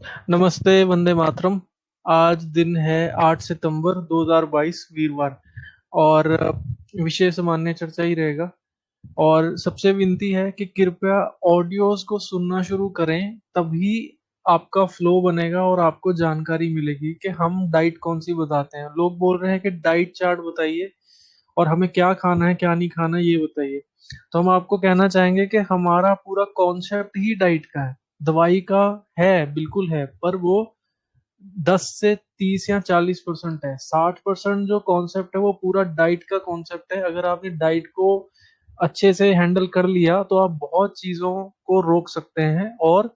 नमस्ते, वंदे मातरम। आज दिन है 8 सितंबर 2022 वीरवार। और विषय सामान्य चर्चा ही रहेगा। और सबसे विनती है कि कृपया ऑडियोज को सुनना शुरू करें, तभी आपका फ्लो बनेगा और आपको जानकारी मिलेगी कि हम डाइट कौन सी बताते हैं। लोग बोल रहे हैं कि डाइट चार्ट बताइए और हमें क्या खाना है क्या नहीं खाना ये बताइए। तो हम आपको कहना चाहेंगे कि हमारा पूरा कॉन्सेप्ट ही डाइट का है। दवाई का है, बिल्कुल है, पर वो 10 से 30 या 40% है। 60% जो कॉन्सेप्ट है वो पूरा डाइट का कॉन्सेप्ट है। अगर आपने डाइट को अच्छे से हैंडल कर लिया तो आप बहुत चीजों को रोक सकते हैं। और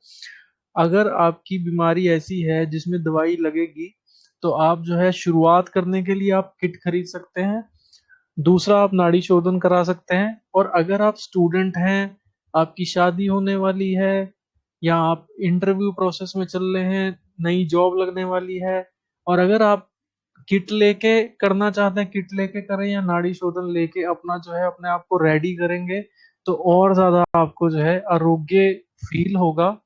अगर आपकी बीमारी ऐसी है जिसमें दवाई लगेगी, तो आप जो है शुरुआत करने के लिए आप किट खरीद सकते हैं। दूसरा, आप नाड़ी शोधन करा सकते हैं। और अगर आप स्टूडेंट हैं, आपकी शादी होने वाली है, या आप इंटरव्यू प्रोसेस में चल रहे हैं, नई जॉब लगने वाली है, और अगर आप किट लेके करना चाहते हैं, किट लेके करें या नाड़ी शोधन लेके अपना जो है अपने आप को रेडी करेंगे, तो और ज्यादा आपको जो है आरोग्य फील होगा।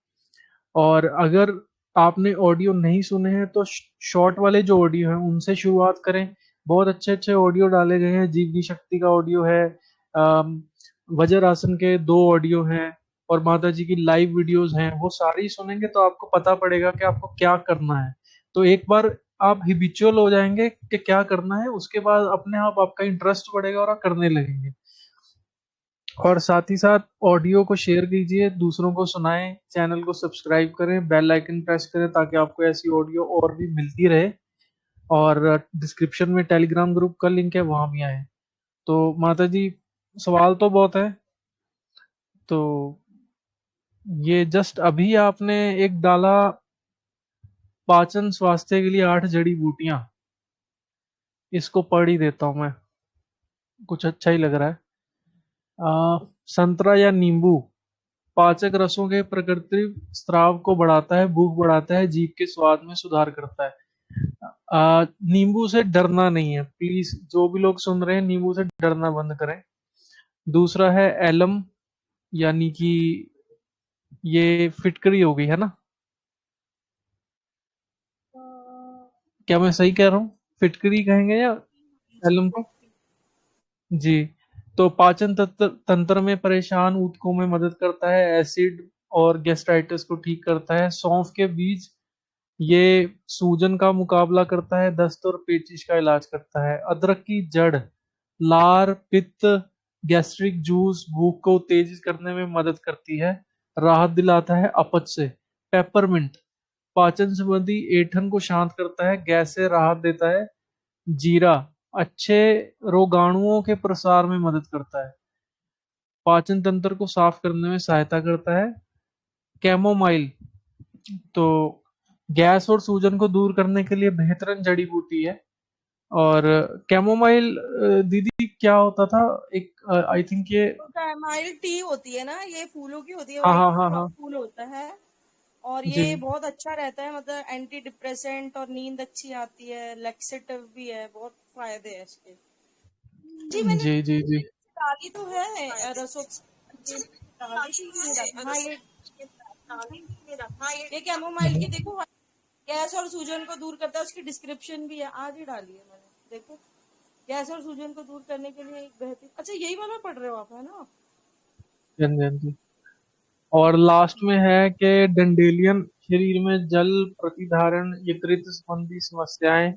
और अगर आपने ऑडियो नहीं सुने हैं तो शॉर्ट वाले जो ऑडियो हैं उनसे शुरुआत करें। बहुत अच्छे अच्छे ऑडियो डाले गए हैं। जीव की शक्ति का ऑडियो है, वज्र आसन के 2 ऑडियो हैं, और माता जी की लाइव वीडियोस हैं। वो सारी सुनेंगे तो आपको पता पड़ेगा कि आपको क्या करना है। तो एक बार आप हिबिचुअल हो जाएंगे कि क्या करना है, उसके बाद अपने आप आपका इंटरेस्ट बढ़ेगा और आप करने लगेंगे। और साथ ही साथ ऑडियो को शेयर कीजिए, दूसरों को सुनाएं, चैनल को सब्सक्राइब करें, बेल आइकन प्रेस करें ताकि आपको ऐसी ऑडियो और भी मिलती रहे। और डिस्क्रिप्शन में टेलीग्राम ग्रुप का लिंक है, वहां भी आए। तो माता जी, सवाल तो बहुत है। तो ये जस्ट अभी आपने एक डाला, पाचन स्वास्थ्य के लिए 8 जड़ी बूटियां। इसको पढ़ ही देता हूँ मैं, कुछ अच्छा ही लग रहा है। संतरा या नींबू पाचक रसों के प्राकृतिक स्राव को बढ़ाता है, भूख बढ़ाता है, जीभ के स्वाद में सुधार करता है। नींबू से डरना नहीं है, प्लीज। जो भी लोग सुन रहे हैं, नींबू से डरना बंद करें। दूसरा है एलम, यानी कि ये फिटकरी हो गई है ना? क्या मैं सही कह रहा हूँ? फिटकरी कहेंगे या एलम को? जी। तो पाचन तंत्र तंत्र में परेशान ऊतकों में मदद करता है, एसिड और गैस्ट्राइटिस को ठीक करता है। सौंफ के बीज, ये सूजन का मुकाबला करता है, दस्त और पेचिश का इलाज करता है। अदरक की जड़, लार, पित्त, गैस्ट्रिक जूस, भूख को उत्तेजित करने में मदद करती है, राहत दिलाता है अपच से। पेपरमिंट पाचन संबंधी ऐंठन को शांत करता है, गैस से राहत देता है। जीरा अच्छे रोगाणुओं के प्रसार में मदद करता है, पाचन तंत्र को साफ करने में सहायता करता है। कैमोमाइल, तो गैस और सूजन को दूर करने के लिए बेहतरीन जड़ी बूटी है। और कैमोमाइल, दीदी क्या होता था? एक आई थिंक ये। कैमाइल टी होती है ना, ये फूलों की होती है, हाँ व्हाइट हाँ हाँ हाँ। फूल होता है। और जी ये बहुत अच्छा रहता है, मतलब एंटी डिप्रेसेंट, और नींद अच्छी आती है, लेक्सेटिव भी है, बहुत फायदे हैं इसके। जी मैंने जी जी जी। डाली तो है रसों ये डाली थी हाँ ये कैमोमाइल की हम्म। देखो, गैस और सूजन को दूर करता है, उसकी डिस्क्रिप्शन भी है, आज ही डाली है मैंने, देखो। गैस और सूजन को दूर करने के लिए एक बेहतरीन, अच्छा यही वाला पढ़ रहे हो आप, है ना? हाँ जी, हाँ जी। और लास्ट में है कि डंडेलियन शरीर में जल प्रतिधारण, यकृत संबंधी समस्याएं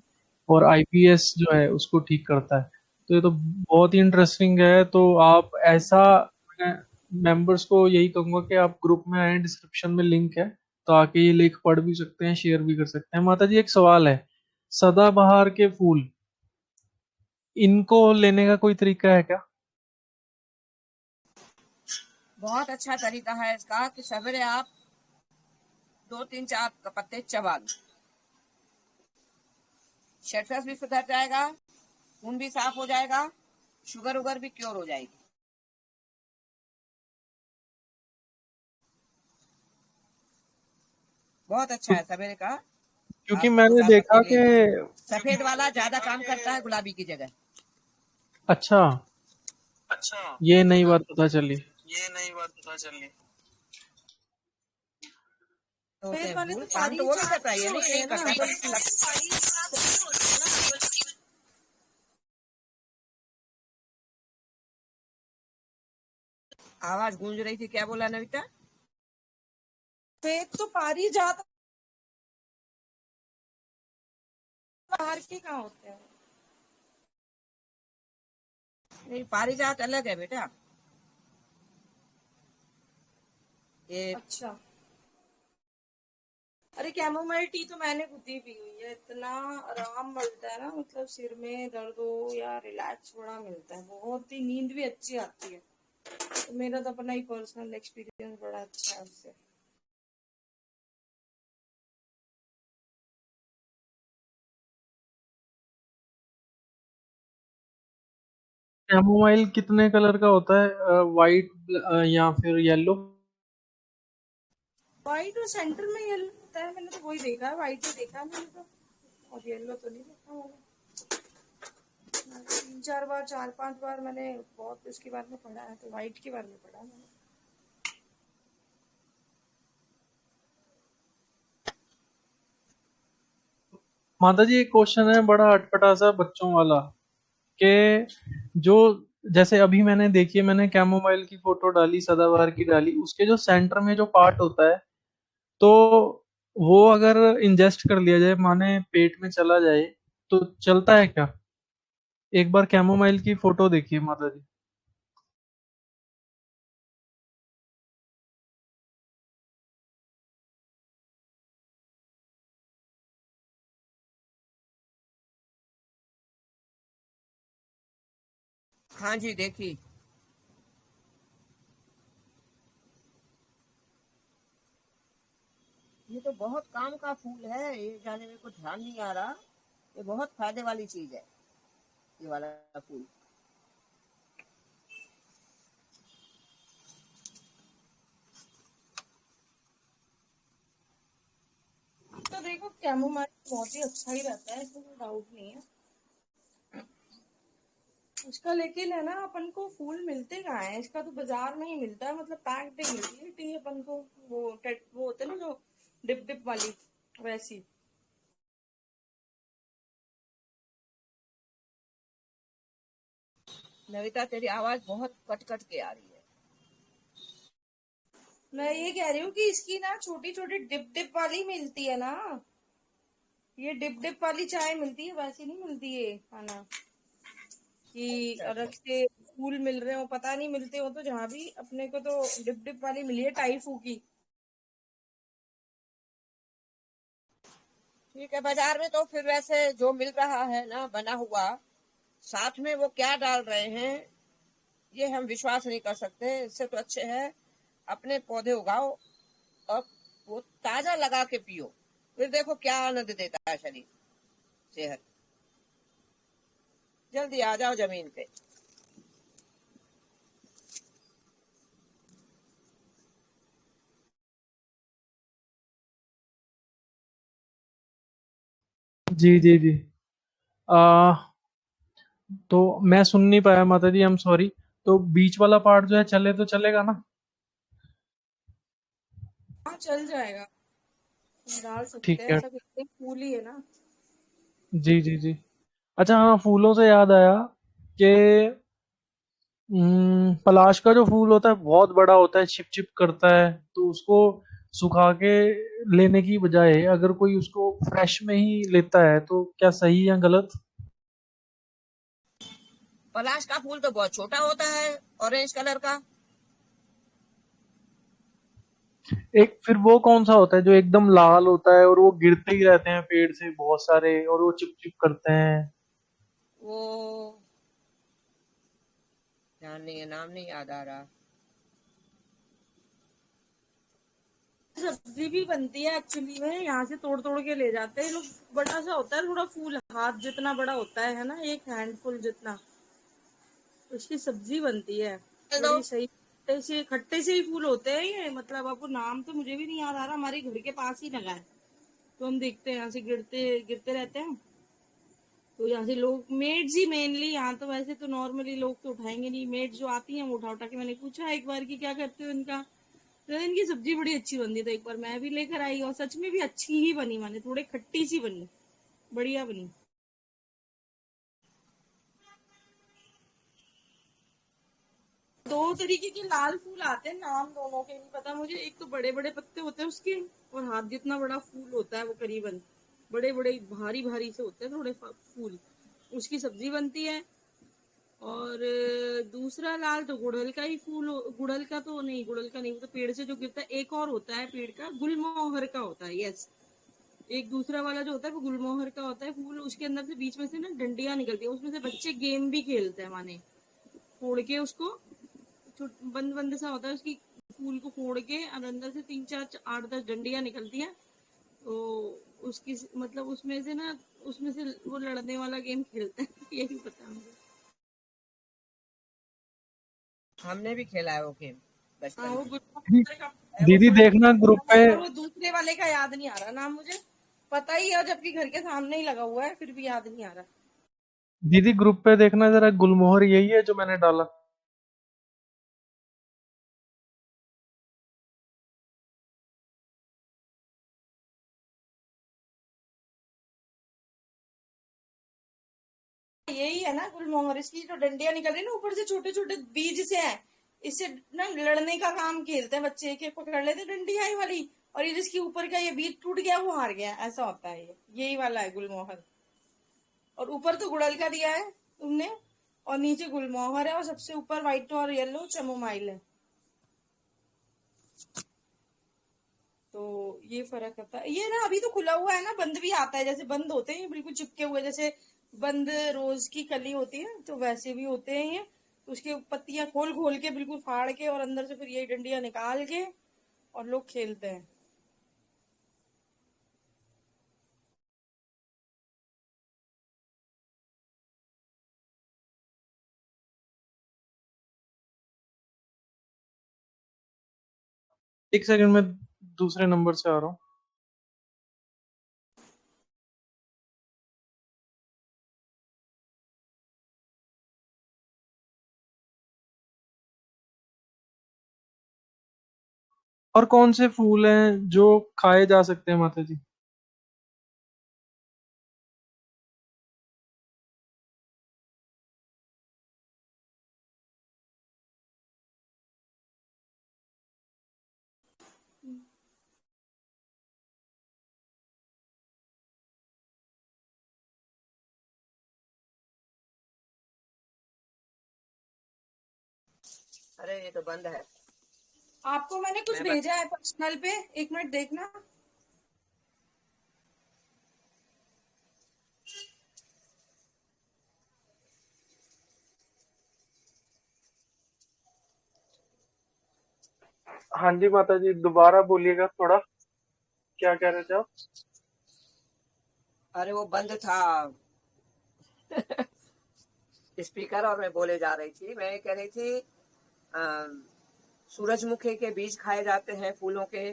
और आईपीएस जो है उसको ठीक करता है। तो ये तो बहुत ही इंटरेस्टिंग है। तो आप ऐसा, मैं मेंबर्स को यही कहूंगा कि आप ग्रुप में आए, डिस्क्रिप्शन में लिंक है, तो आके ये लेख पढ़ भी सकते हैं, शेयर भी कर सकते हैं। माता जी, एक सवाल है। सदाबहार के फूल, इनको लेने का कोई तरीका है क्या? बहुत अच्छा तरीका है इसका कि सवेरे आप 2 3 4 पत्ते चबा लो, शेरफेस भी सुधर जाएगा, खून भी साफ हो जाएगा, शुगर उगर भी क्योर हो जाएगी। बहुत अच्छा है सवेरे का। क्योंकि आप दो मैंने चार देखा पत्ते कि। ले, सफेद वाला ज्यादा काम करता है गुलाबी की जगह। अच्छा, अच्छा, ये नई बात पता चली। ये नई बात पता चली। होते सफेद हैं वाले फूल, तो काम पारी तो वो भी चाट करता है, के ये नहीं होते नहीं हैं ना, करता पर बल्कि पारी चाट के होते हैं ना। आवाज गूंज रही थी, क्या बोला नविता? सफेद तो पारी जात बाहर के कहाँ होते हैं? नहीं, पारिजात अलग है बेटा। ये अच्छा, अरे कैमोमाइल टी तो मैंने खुद ही पी हुई है, इतना आराम मिलता है ना, मतलब सिर में दर्द हो या रिलैक्स बड़ा मिलता है, बहुत ही नींद भी अच्छी आती है। तो मेरा तो अपना ही पर्सनल एक्सपीरियंस बड़ा अच्छा है उससे। कैमोमाइल कितने कलर का होता है, वाइट या फिर येलो? व्हाइट और सेंटर में येलो होता है, मैंने तो वही देखा है, व्हाइट तो देखा मैंने तो, और येलो तो नहीं देखा मैंने। 3-4 बार, 4-5 बार मैंने बहुत इसके बारे में पढ़ा है, तो व्हाइट के बारे में पढ़ा है मैंने। माता जी, एक क्वेश्चन है बड़ा अटपटा सा बच्चों वाला, कि जो जैसे अभी मैंने देखिए, मैंने कैमोमाइल की फोटो डाली, सदाबहार की डाली, उसके जो सेंटर में जो पार्ट होता है, तो वो अगर इंजेस्ट कर लिया जाए, माने पेट में चला जाए, तो चलता है क्या? एक बार कैमोमाइल की फोटो देखिए माता जी। हाँ जी देखी। ये तो बहुत काम का फूल है, ये जाने मेरे को ध्यान नहीं आ रहा। ये बहुत फायदे वाली चीज है, ये वाला फूल। तो देखो कैमोमाइल बहुत ही अच्छा ही रहता है, इसमें कोई डाउट नहीं है उसका, लेकिन है ना, अपन को फूल मिलते कहाँ है, इसका तो बाजार में ही मिलता है, मतलब पैक्ड ही मिलती है टी अपन को। वो होते हैं ना जो डिप डिप वाली, वैसी। नविता तेरी आवाज बहुत कट कट के आ रही है। मैं ये कह रही हूँ कि इसकी ना छोटी छोटी डिप डिप वाली मिलती है ना, ये डिप डिप वाली चाय मिलती है, वैसी नहीं मिलती है खाना कि अच्छा अच्छा। अलग से फूल मिल रहे हो, पता नहीं मिलते हो तो, जहाँ भी अपने को तो डिप डिप वाली मिली है टाइफू की। ठीक है, बाजार में तो फिर वैसे जो मिल रहा है ना बना हुआ, साथ में वो क्या डाल रहे हैं ये हम विश्वास नहीं कर सकते। इससे तो अच्छे है अपने पौधे उगाओ और वो ताजा लगा के पियो, फिर देखो क्या आनंद देता है शरीर, सेहत। जल्दी आ जाओ जमीन पे। जी जी जी। आ, तो मैं सुन नहीं पाया माता जी, आई एम सॉरी। तो बीच वाला पार्ट जो है चले तो चलेगा ना? हाँ चल जाएगा, डाल सकते ठीक हैं, है। सब इतने फूल ही है ना। जी जी जी। अच्छा हाँ, फूलों से याद आया कि पलाश का जो फूल होता है बहुत बड़ा होता है, चिप चिप करता है, तो उसको सुखा के लेने की बजाय अगर कोई उसको फ्रेश में ही लेता है, तो क्या सही या गलत? पलाश का फूल तो बहुत छोटा होता है, ऑरेंज कलर का। एक फिर वो कौन सा होता है जो एकदम लाल होता है और वो गिरते ही रहते हैं पेड़ से बहुत सारे, और वो चिप चिप करते हैं? वो ध्यान नहीं है, नाम नहीं याद आ रहा। सब्जी भी बनती है एक्चुअली में, यहाँ से तोड़ तोड़ के ले जाते हैं लोग। बड़ा सा होता है, थोड़ा फूल हाथ जितना बड़ा होता है ना, एक हैंडफुल जितना, उसकी सब्जी बनती है, चल दो। बड़ी सही। खट्टे से ही फूल होते हैं ये, मतलब आपको नाम तो मुझे भी नहीं याद आ रहा, हमारे घर के पास ही लगा है, तो हम देखते हैं यहाँ से गिरते गिरते रहते हैं। तो यहाँ से लोग, मेड्स ही मेनली, यहाँ तो वैसे तो नॉर्मली लोग तो उठाएंगे नहीं, मेड्स जो आती हैं वो उठा उठा के, मैंने पूछा एक बार कि क्या करते हो इनका, रहन की सब्जी बड़ी अच्छी बनती, तो एक बार मैं भी लेकर आई और सच में भी अच्छी ही बनी, माने थोड़े खट्टी सी बनी, बढ़िया बनी। दो तरीके के लाल फूल आते हैं, नाम दोनों के नहीं पता मुझे। एक तो बड़े बड़े पत्ते होते हैं उसके, और हाथ जितना बड़ा फूल होता है वो, करीबन बड़े बड़े भारी भारी से होते हैं थोड़े फूल, उसकी सब्जी बनती है। और दूसरा लाल तो गुड़हल का ही फूल गुड़हल का तो नहीं, गुड़हल का नहीं, वो तो पेड़ से जो गिरता है। एक और होता है पेड़ का, गुलमोहर का होता है, यस। एक दूसरा वाला जो होता है वो गुलमोहर का होता है फूल, उसके अंदर से बीच में से ना डंडियां निकलती है, उसमें से बच्चे गेम भी खेलते हैं, माने फोड़ के उसको, बंद बंद सा होता है उसकी, फूल को फोड़ के और अंदर से 3 4 8 10 डंडियां निकलती हैं। तो उसकी मतलब उसमें से ना, उसमें से वो लड़ने वाला गेम खेलते हैं यही पता है मुझे। हमने भी खेला है वो गेम हाँ, बचपन वो में। गुलमोहर का है, वो दीदी गुलमोहर देखना ग्रुप का पे। है, और वो दूसरे वाले का याद नहीं आ रहा नाम मुझे। पता ही है, जबकि घर के सामने ही लगा हुआ है, फिर भी याद नहीं आ रहा। दीदी ग्रुप पे देखना जरा, गुलमोहर यही है जो मैंने डाला। यही है ना गुलमोहर, इसकी जो डंडियां निकल रही है ना ऊपर से, छोटे छोटे बीज से है। इससे ना लड़ने का काम खेलते हैं बच्चे, एक एक पकड़ लेते हैं डंडी आई वाली, और ये जिसके ऊपर का ये बीज टूट गया वो हार गया, ऐसा होता है। ये यही वाला है गुलमोहर। और ऊपर तो गुड़हल का दिया है तुमने, और नीचे गुलमोहर है, और सबसे ऊपर व्हाइट और येलो चमोमाइल है। तो ये फर्क होता है। ये ना अभी तो खुला हुआ है ना, बंद भी आता है, जैसे बंद होते हैं ये बिल्कुल चिपके हुए, जैसे बंद रोज की कली होती है तो वैसे भी होते हैं ये। तो उसके पत्तियां खोल खोल के बिल्कुल फाड़ के, और अंदर से फिर ये डंडियां निकाल के और लोग खेलते हैं। एक सेकंड में दूसरे नंबर से आ रहा हूँ। और कौन से फूल हैं जो खाए जा सकते हैं माता जी? अरे ये तो बंद है। आपको मैंने कुछ मैं बत... भेजा है पर्सनल पे, एक मिनट देखना। हाँ जी माता जी, दोबारा बोलिएगा थोड़ा, क्या कह रहे थे आप? अरे वो बंद था स्पीकर, और मैं बोले जा रही थी, मैं कह रही थी सूरजमुखी के बीज खाए जाते हैं, फूलों के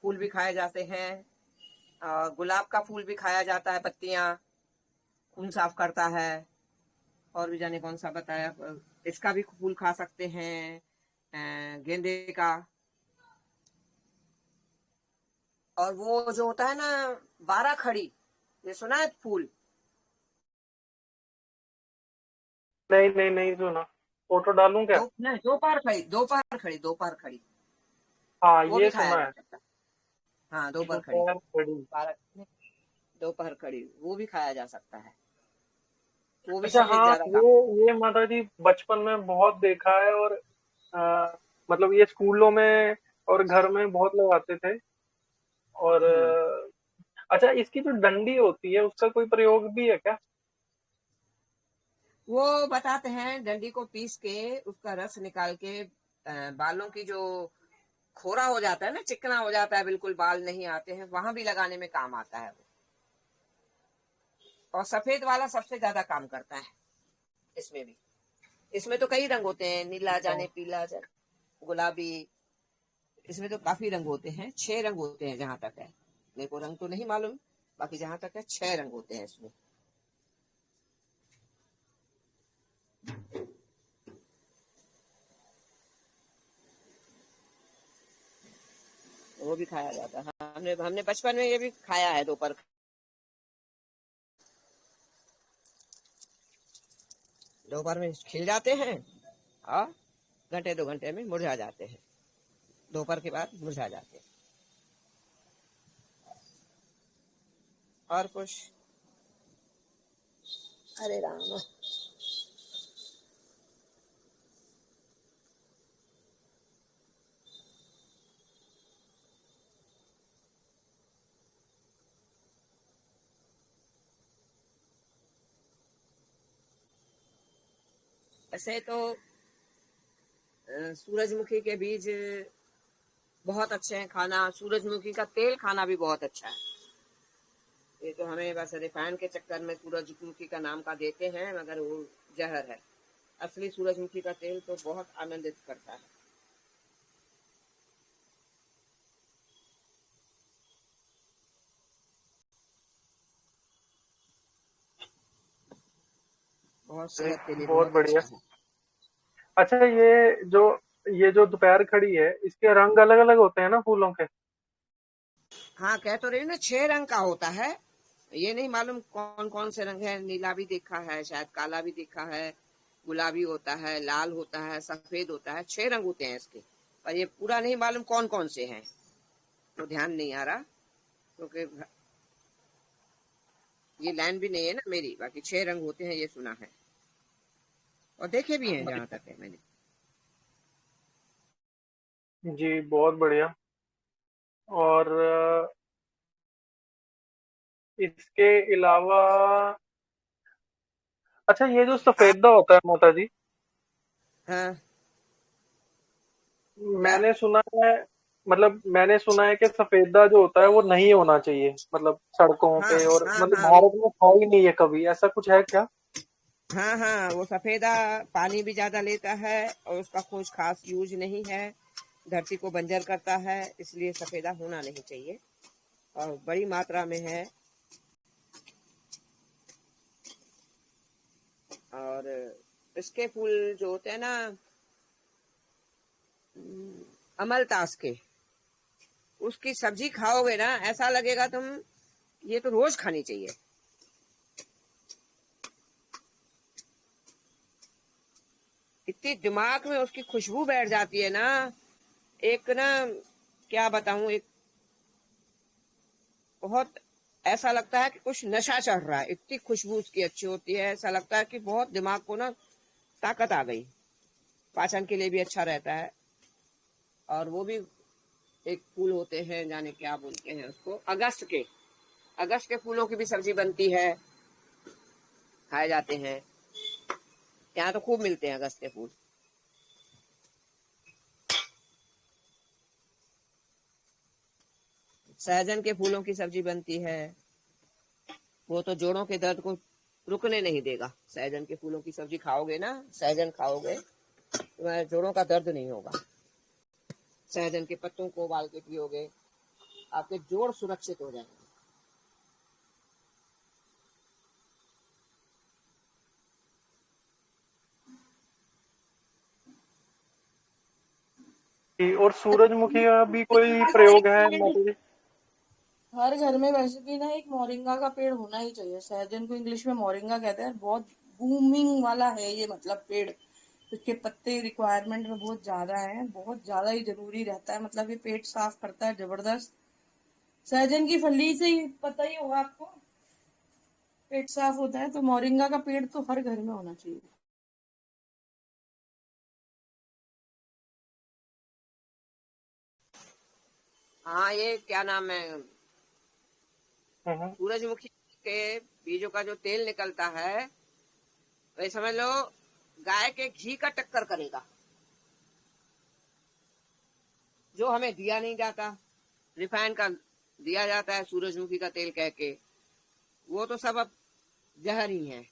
फूल भी खाए जाते हैं, गुलाब का फूल भी खाया जाता है, पत्तियां खून साफ करता है। और भी जाने कौन सा बताया, इसका भी फूल खा सकते हैं, गेंदे का। और वो जो होता है ना, 12 खड़ी, ये सुना है फूल? नहीं नहीं नहीं सुना। फोटो डालूं क्या? दो नहीं, 2 पार खड़ी, 2 पार खड़ी, 2 पार खड़ी, हाँ वो ये भी खाया सुना जा है। सकता है। हाँ, 2 पार खड़ी, दोपहर खड़ी। पालक, 2 पार खड़ी, वो भी खाया जा सकता है, वो भी अच्छा सफेद हाँ, ज्यादा काम। ये माता जी बचपन में बहुत देखा है, और मतलब ये स्कूलों में और घर में बहुत लगाते थे। और हम्म। अच्छा, इसकी जो डंडी होती है उसका कोई प्रयोग भी है क्या? वो बताते हैं, डंडी को पीस के उसका रस निकाल के, बालों की जो खोरा हो जाता है ना, चिकना हो जाता है, बिल्कुल बाल नहीं आते हैं, वहां भी लगाने में काम आता है वो। और सफेद वाला सबसे ज्यादा काम करता है इसमें भी। इसमें तो कई रंग होते हैं, नीला अच्छा। जाने, पीला जाने, गुलाबी। इसमें तो काफी रंग होते हैं, 6 रंग होते हैं जहां तक है, मेरे को रंग तो नहीं मालूम, बाकी जहां तक है 6 रंग होते हैं इसमें। वो भी खाया जाता है। हमने हमने बचपन में ये भी खाया है दोपहर। दोपहर में खिल जाते हैं और घंटे 2 घंटे में मुरझा जाते हैं। दोपहर के बाद मुरझा जाते हैं। और कुछ? अरे राम। ऐसे तो सूरजमुखी के बीज बहुत अच्छे हैं खाना। सूरजमुखी का तेल खाना भी बहुत अच्छा है। ये तो हमें बस रिफाइन के चक्कर में सूरजमुखी का नाम का देते हैं, मगर वो जहर है। असली सूरजमुखी का तेल तो बहुत आनंदित करता है। बहुत जी, सेहत के लिए बहुत बहुत बढ़िया। अच्छा है। अच्छा, ये जो दोपहर खड़ी है, इसके रंग अलग अलग होते हैं ना फूलों के? हाँ, कह तो रही हूँ ना, 6 रंग का होता है। ये नहीं मालूम कौन कौन से रंग है। नीला भी देखा है, शायद काला भी देखा है, गुलाबी होता है, लाल होता है, सफेद होता है। 6 रंग होते हैं इसके। पर ये पूरा नहीं मालूम कौन कौन से हैं, तो ध्यान नहीं आ रहा, क्योंकि ये लाइन भी नहीं है ना मेरी। बाकी 6 रंग होते हैं ये सुना है, और देखे भी हैं जहां तक है मैंने। जी, बहुत बढ़िया। और इसके अलावा, अच्छा, ये जो आप? सफेदा होता है माता जी, हाँ। क्या? मैंने सुना है, मतलब मैंने सुना है कि सफेदा जो होता है वो नहीं होना चाहिए, मतलब सड़कों हाँ पे, और हाँ मतलब हाँ वो। भारत में था ही नहीं है कभी, ऐसा कुछ है क्या? हाँ हाँ, वो सफेदा पानी भी ज्यादा लेता है और उसका कुछ खास यूज नहीं है। धरती को बंजर करता है, इसलिए सफेदा होना नहीं चाहिए। और बड़ी मात्रा में है। और इसके फूल जो होते हैं ना, अमलतास के, उसकी सब्जी खाओगे ना, ऐसा लगेगा तुम, ये तो रोज खानी चाहिए। इतनी दिमाग में उसकी खुशबू बैठ जाती है ना, एक ना, क्या बताऊं, एक बहुत ऐसा लगता है कि कुछ नशा चढ़ रहा है। इतनी खुशबू उसकी अच्छी होती है, ऐसा लगता है कि बहुत दिमाग को ना ताकत आ गई। पाचन के लिए भी अच्छा रहता है। और वो भी एक फूल होते हैं, जाने क्या बोलते हैं उसको, अगस्त के। अगस्त के फूलों की भी सब्जी बनती है, खाए जाते हैं। यहाँ तो खूब मिलते हैं अगस्त के फूल। सहजन के फूलों की सब्जी बनती है। वो तो जोड़ों के दर्द को रुकने नहीं देगा। सहजन के फूलों की सब्जी खाओगे ना, सहजन खाओगे, तुम्हारे जोड़ों का दर्द नहीं होगा। सहजन के पत्तों को उबाल के पियोगे, आपके जोड़ सुरक्षित हो जाएंगे। और सूरजमुखी का भी कोई प्रयोग है माता जी? हर घर में वैसे भी ना एक मोरिंगा का पेड़ होना ही चाहिए। सहजन को इंग्लिश में मोरिंगा कहते हैं। बहुत बूमिंग वाला है ये, मतलब पेड़। इसके पत्ते रिक्वायरमेंट में बहुत ज्यादा है, बहुत ज्यादा ही जरूरी रहता है। मतलब ये पेट साफ करता है जबरदस्त। सहजन की फली से ही पता ही होगा आपको, पेट साफ होता है। तो मोरिंगा का पेड़ तो हर घर में होना चाहिए। हाँ, ये क्या नाम है, हम्म। सूरजमुखी के बीजों का जो तेल निकलता है, वही समझ लो गाय के घी का टक्कर करेगा। जो हमें दिया नहीं जाता, रिफाइन का दिया जाता है सूरजमुखी का तेल कह के, वो तो सब अब जहर ही है।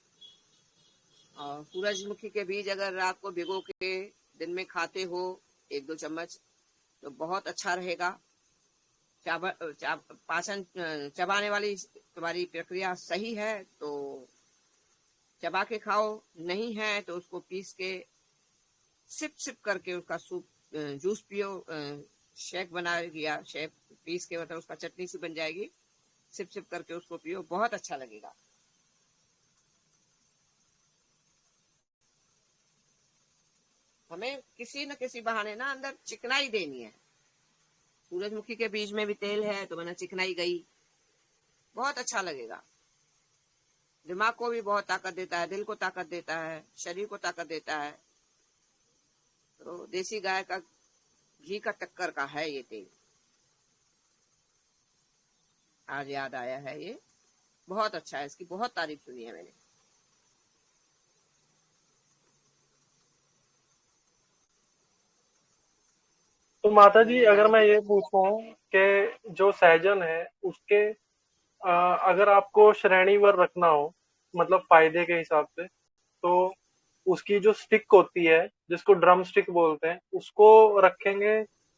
और सूरजमुखी के बीज अगर रात को भिगो के दिन में खाते हो 1-2 चम्मच, तो बहुत अच्छा रहेगा। पाचन चबाने वाली तुम्हारी प्रक्रिया सही है तो चबा के खाओ। नहीं है तो उसको पीस के सिप सिप करके उसका सूप, जूस पियो। शेक बना लिया, शेक पीस के मतलब उसका चटनी सी बन जाएगी, सिप सिप करके उसको पियो, बहुत अच्छा लगेगा। हमें किसी न किसी बहाने ना अंदर चिकनाई देनी है। सूरजमुखी के बीज में भी तेल है तो मैंने चिकनाई गई, बहुत अच्छा लगेगा। दिमाग को भी बहुत ताकत देता है, दिल को ताकत देता है, शरीर को ताकत देता है। तो देसी गाय का घी का टक्कर का है ये तेल। आज याद आया है, ये बहुत अच्छा है, इसकी बहुत तारीफ सुनी है मैंने। तो माता तो जी मैं अगर गाय मैं के ये पूछूं कि जो सहजन है उसके अगर आपको श्रेणीवर रखना हो, मतलब फायदे के हिसाब से, तो उसकी जो स्टिक होती है जिसको ड्रम स्टिक बोलते हैं उसको रखेंगे,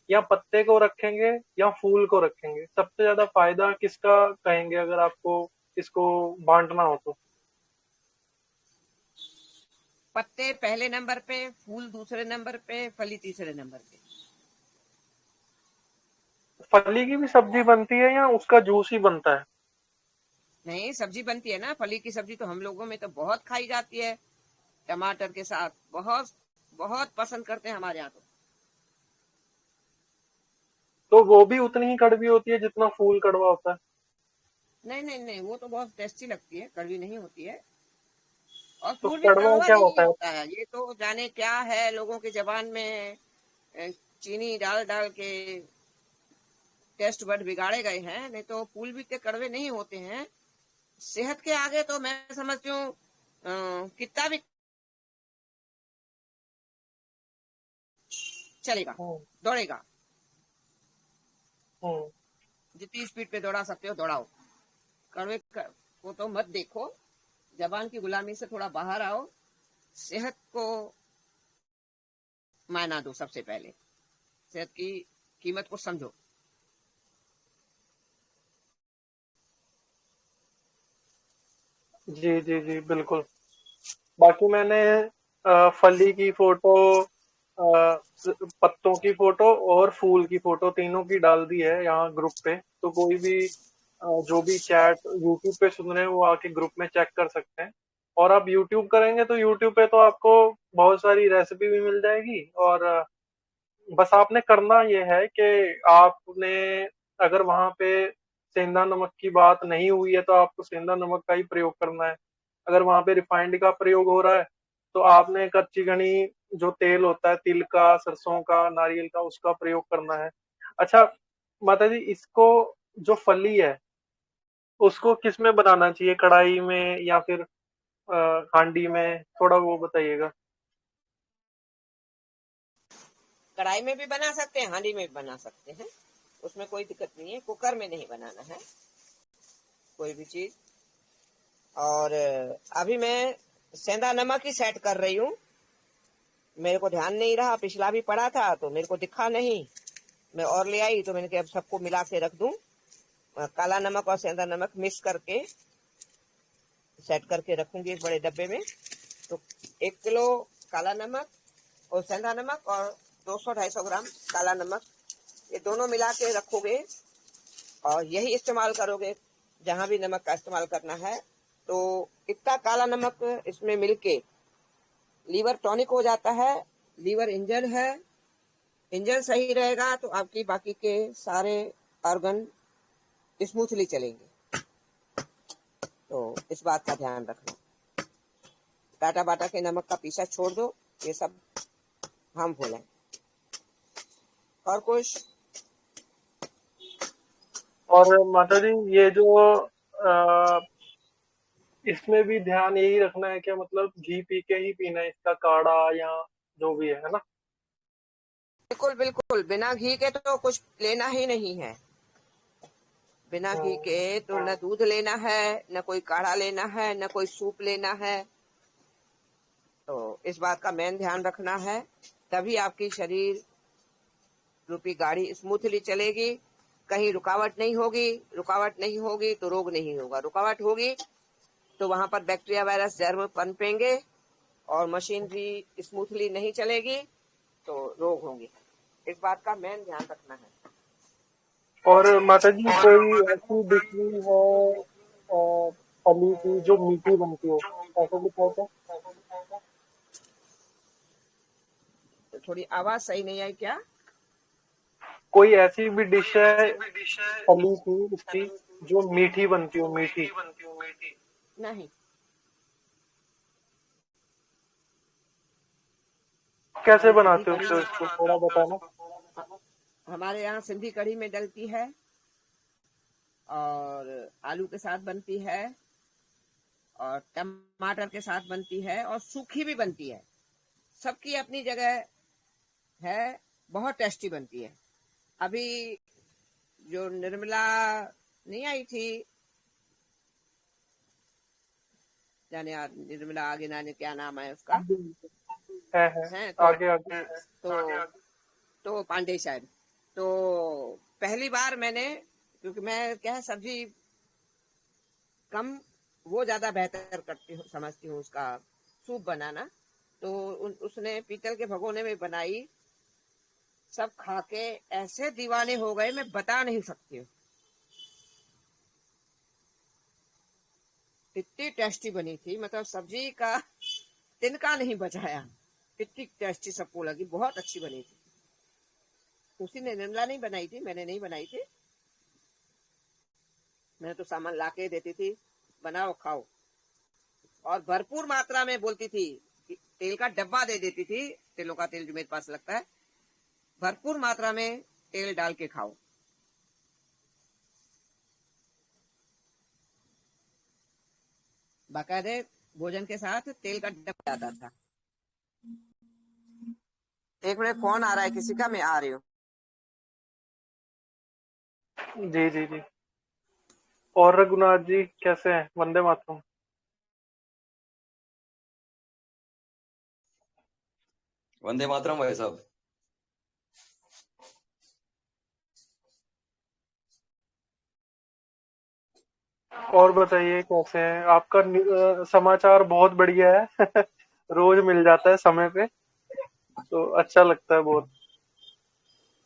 या पत्ते को रखेंगे, या फूल को रखेंगे? सबसे ज्यादा फायदा किसका कहेंगे अगर आपको इसको बांटना हो तो? पत्ते पहले नंबर पे, फूल दूसरे नंबर पे, फली तीसरे नंबर पे। फली की भी सब्जी बनती है या उसका जूस ही बनता है? नहीं, सब्जी बनती है ना, फली की सब्जी तो हम लोगों में तो बहुत खाई जाती है, टमाटर के साथ बहुत बहुत पसंद करते हैं हमारे यहाँ तो। तो वो भी उतनी ही कड़वी होती है जितना फूल कड़वा होता है? नहीं नहीं नहीं, वो तो बहुत टेस्टी लगती है, कड़वी नहीं होती है। और तो फूल भी कड़वा कड़वा क्या नहीं होता है? होता है, ये तो जाने क्या है लोगों की जबान में चीनी डाल डाल के टेस्ट बड बिगाड़े गए हैं, नहीं तो फूल भी के कड़वे नहीं होते हैं। सेहत के आगे तो मैं समझती हूँ कितना भी चलेगा, हम्म। दौड़ेगा। हम्म। जितनी स्पीड पे दौड़ा सकते हो दौड़ाओ, को तो मत देखो, जबान की गुलामी से थोड़ा बाहर आओ, सेहत को मायना दो। सबसे पहले सेहत की कीमत को समझो। जी जी जी बिल्कुल। बाकी मैंने फली की फोटो, पत्तों की फोटो और फूल की फोटो तीनों की डाल दी है यहाँ ग्रुप पे, तो कोई भी जो भी चैट यूट्यूब पे सुन रहे हैं वो आके ग्रुप में चेक कर सकते हैं। और आप यूट्यूब करेंगे तो यूट्यूब पे तो आपको बहुत सारी रेसिपी भी मिल जाएगी। और बस आपने करना ये है कि आपने, अगर वहां पे सेंधा नमक की बात नहीं हुई है तो आपको सेंधा नमक का ही प्रयोग करना है। अगर वहां पे रिफाइंड का प्रयोग हो रहा है तो आपने कच्ची घनी जो तेल होता है, तिल का, सरसों का, नारियल का, उसका प्रयोग करना है। अच्छा माता जी, इसको जो फली है उसको किस में बनाना चाहिए, कढ़ाई में या फिर हांडी में? थोड़ा वो बताइएगा। कढ़ाई में भी बना सकते हैं, हांडी में भी बना सकते हैं, उसमें कोई दिक्कत नहीं है। कुकर में नहीं बनाना है कोई भी चीज। और अभी मैं सेंधा नमक ही सेट कर रही हूँ, मेरे को ध्यान नहीं रहा, पिछला भी पड़ा था तो मेरे को दिखा नहीं, मैं और ले आई तो मैंने कहा अब सबको मिला के रख दूं। काला नमक और सेंधा नमक मिक्स करके सेट करके रखूंगी एक बड़े डब्बे में। तो 1 किलो काला नमक और सेंधा नमक और 200-250 ग्राम काला नमक, ये दोनों मिला के रखोगे और यही इस्तेमाल करोगे जहां भी नमक का इस्तेमाल करना है। तो इतना काला नमक इसमें मिलके लीवर टॉनिक हो जाता है। लीवर इंजन है, इंजन सही रहेगा तो आपकी बाकी के सारे ऑर्गन स्मूथली चलेंगे। तो इस बात का ध्यान रखना। टाटा बाटा के नमक का पीछा छोड़ दो, ये सब हार्मफुल है। और कुछ और माता जी ये जो अ, इसमें भी ध्यान यही रखना है कि मतलब घी पी के ही पीना है इसका काढ़ा, या जो भी है ना? बिल्कुल बिल्कुल, बिना घी के तो कुछ लेना ही नहीं है। बिना घी हम्म। के तो न दूध लेना है, न कोई काढ़ा लेना है, न कोई सूप लेना है। तो इस बात का मेन ध्यान रखना है, तभी आपकी शरीर रूपी गाड़ी स्मूथली चलेगी, कहीं रुकावट नहीं होगी। रुकावट नहीं होगी तो रोग नहीं होगा, रुकावट होगी तो वहां पर बैक्टीरिया, वायरस, जर्म पनपेंगे और मशीनरी स्मूथली नहीं चलेगी तो रोग होंगे। इस बात का मेन ध्यान रखना है। और माता जी कोई ऐसी डिश भी है फली की जो मीठी बनती हो, ऐसा कुछ है क्या? तो थोड़ी आवाज सही नहीं आई क्या? कोई ऐसी भी डिश है फली की उसकी जो मीठी बनती हो, मीठी? नहीं। कैसे हमारी सिंधी बनाते हो कढ़ी तो में इसको थोड़ा बताना। हमारे यहाँ सिंधी कढ़ी में डलती है और आलू के साथ बनती है और टमाटर के साथ बनती है और सूखी भी बनती है। सबकी अपनी जगह है, बहुत टेस्टी बनती है। अभी जो निर्मला नहीं आई थी, जाने निर्मला आगे नाने क्या नाम है उसका, है है तो आगे आगे। तो तो पांडे शायद। तो पहली बार मैंने, क्योंकि मैं क्या है सब्जी कम वो ज्यादा बेहतर करती हूँ, समझती हूँ उसका सूप बनाना। तो उसने पीतल के भगोने में बनाई, सब खा के ऐसे दीवाने हो गए, मैं बता नहीं सकती हूँ। इतनी टेस्टी बनी थी, मतलब सब्जी का तिनका नहीं बचाया, इतनी टेस्टी सबको लगी, बहुत अच्छी बनी थी। उसी ने, निर्मला नहीं बनाई थी, मैंने नहीं बनाई थी। मैं तो सामान ला के देती थी, बनाओ खाओ, और भरपूर मात्रा में बोलती थी, तेल का डब्बा दे देती थी, तेलों का तेल जो मेरे पास लगता है, भरपूर मात्रा में तेल डाल के खाओ। बाकायदे भोजन के साथ तेल का डब्बा आता था। एक मिनट, फोन आ रहा है किसी का, मैं आ रही हूँ। जी जी जी। और रघुनाथ जी कैसे हैं? वंदे मातरम। वंदे मातरम भाई साहब। और बताइए कैसे हैं? आपका समाचार बहुत बढ़िया है। रोज मिल जाता है समय पे, तो अच्छा लगता है बहुत।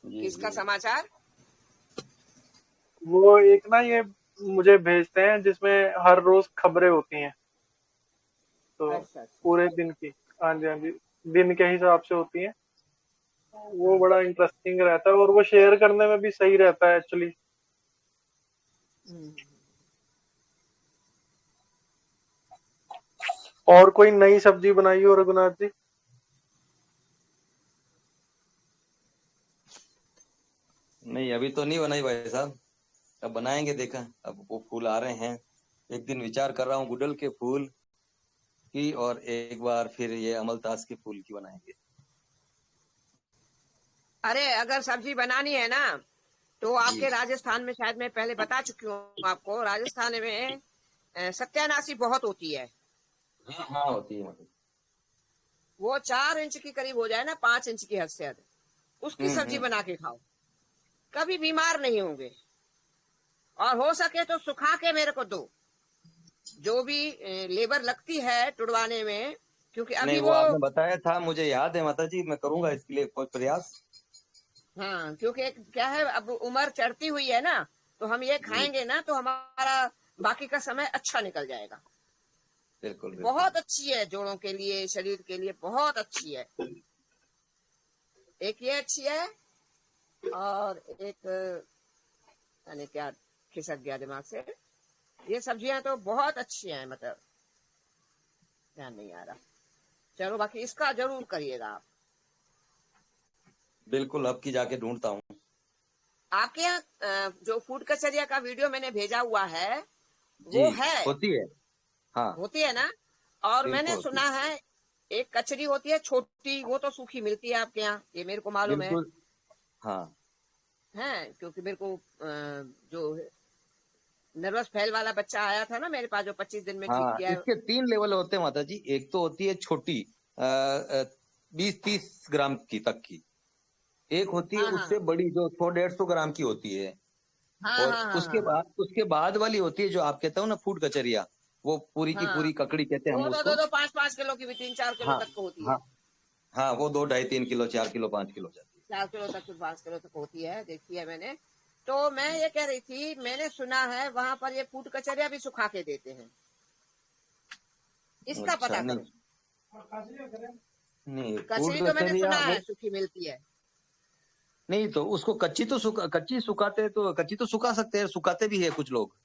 जी किसका जी। समाचार? वो एक ना ये मुझे भेजते हैं जिसमें हर रोज खबरें होती हैं, तो अच्छा अच्छा। पूरे दिन की। हाँ जी हाँ जी, दिन के हिसाब से होती हैं। वो हाँ। बड़ा इंटरेस्टिंग रहता है और वो शेयर करने में भी सही रहता है एक्चुअली। हम्म। और कोई नई सब्जी बनाई हो रघुनाथ जी? नहीं अभी तो नहीं बनाई भाई साहब, अब बनाएंगे, देखा अब वो फूल आ रहे हैं, एक दिन विचार कर रहा हूँ गुड़हल के फूल की, और एक बार फिर ये अमलतास के फूल की बनाएंगे। अरे अगर सब्जी बनानी है ना, तो जी। आपके राजस्थान में, शायद मैं पहले बता चुकी हूँ आपको, राजस्थान में सत्यानाशी बहुत होती है। हाँ हाँ होती है मतलब। वो 4 इंच की करीब हो जाए ना, 5 इंच की हद से अधिक, उसकी सब्जी हम्म। बना के खाओ, कभी बीमार नहीं होंगे। और हो सके तो सुखा के मेरे को दो, जो भी लेबर लगती है तुड़वाने में, क्योंकि नहीं अभी वो वो, आपने बताया था, मुझे याद है माता जी, मैं करूंगा इसके लिए कोई प्रयास। हाँ क्योंकि क्या है, अब उम्र चढ़ती हुई है ना, तो हम ये जी खाएंगे ना तो हमारा बाकी का समय अच्छा निकल जाएगा। बिल्कुल बिल्कुल। बहुत अच्छी है, जोड़ों के लिए, शरीर के लिए बहुत अच्छी है। एक ये अच्छी है, और एक यानी क्या, खिसक गया दिमाग से। ये सब्जियां तो बहुत अच्छी हैं, मतलब ध्यान नहीं आ रहा। चलो बाकी इसका जरूर करिएगा आप। बिल्कुल अब की जाके ढूंढता हूँ। आपके यहाँ जो फूड कचरिया का वीडियो मैंने भेजा हुआ है, जी वो है, होती है। हाँ होती है ना? और मैंने बिल्कुल होती सुना है। है एक कचरी होती है छोटी, वो तो सूखी मिलती है आपके यहाँ, ये मेरे को मालूम है। बिल्कुल। हाँ क्योंकि मेरे को जो नर्वस फैल वाला बच्चा आया था ना मेरे पास, जो 25 दिन में ठीक हाँ किया है। इसके 3 लेवल होते हैं माता जी, एक तो होती है छोटी 20-30 ग्राम की तक की, एक होती है हाँ हाँ उससे बड़ी जो 100-150 ग्राम की होती है, हाँ और हाँ हाँ हाँ हाँ उसके बाद वाली होती है जो आप कहते हो ना फूड कचरिया, वो पूरी की हाँ। पूरी ककड़ी कहते हैं हम वो तो उसको। 2-2 5-5 किलो की भी, 3-4 किलो हाँ तक की होती है। हाँ हाँ वो 2 ढाई 3 किलो 4 किलो 5 किलो जाती 4 किलो तक 5 किलो तक होती है, देखी है मैंने। तो मैं ये कह रही थी, मैंने सुना है वहां पर ये फूड कचरिया भी सुखा के देते हैं, इसका अच्छा, पता नहीं करो। नहीं, फूड कचरी तो मैंने कचरिया सुना वो है सूखी मिलती है। नहीं, तो उसको कच्ची सुखाते, तो कच्ची तो सुखा सकते हैं, सुखाते भी है कुछ लोग।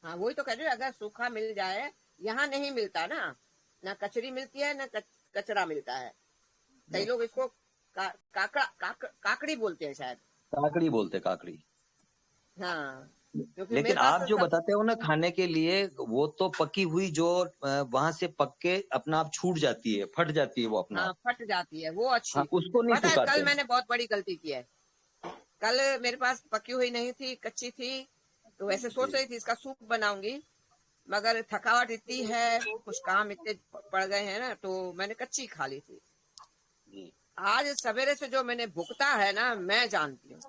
हाँ वही तो कह रही हूँ, अगर सूखा मिल जाए, यहाँ नहीं मिलता ना, ना कचरी मिलती है ना कचरा मिलता है। कई लोग इसको काकड़ी बोलते हैं शायद। काकड़ी बोलते, काकड़ी। हाँ, क्योंकि लेकिन मेरे पास आप तो जो सब। बताते हो ना खाने के लिए, वो तो पकी हुई जो वहां से पक के अपना आप छूट जाती है, फट जाती है वो अपना हाँ आप। फट जाती है वो हाँ, अच्छी। उसको नहीं पता है सुखाते कल हैं। मैंने बहुत बड़ी गलती की है। कल मेरे पास पकी हुई नहीं थी, कच्ची थी। तो वैसे जी सोच रही थी इसका सूप बनाऊंगी, मगर थकावट इतनी है, कुछ काम इतने पड़ गए हैं ना, तो मैंने कच्ची खा ली थी। जी। आज सवेरे से जो मैंने भुगता है ना, मैं जानती हूँ।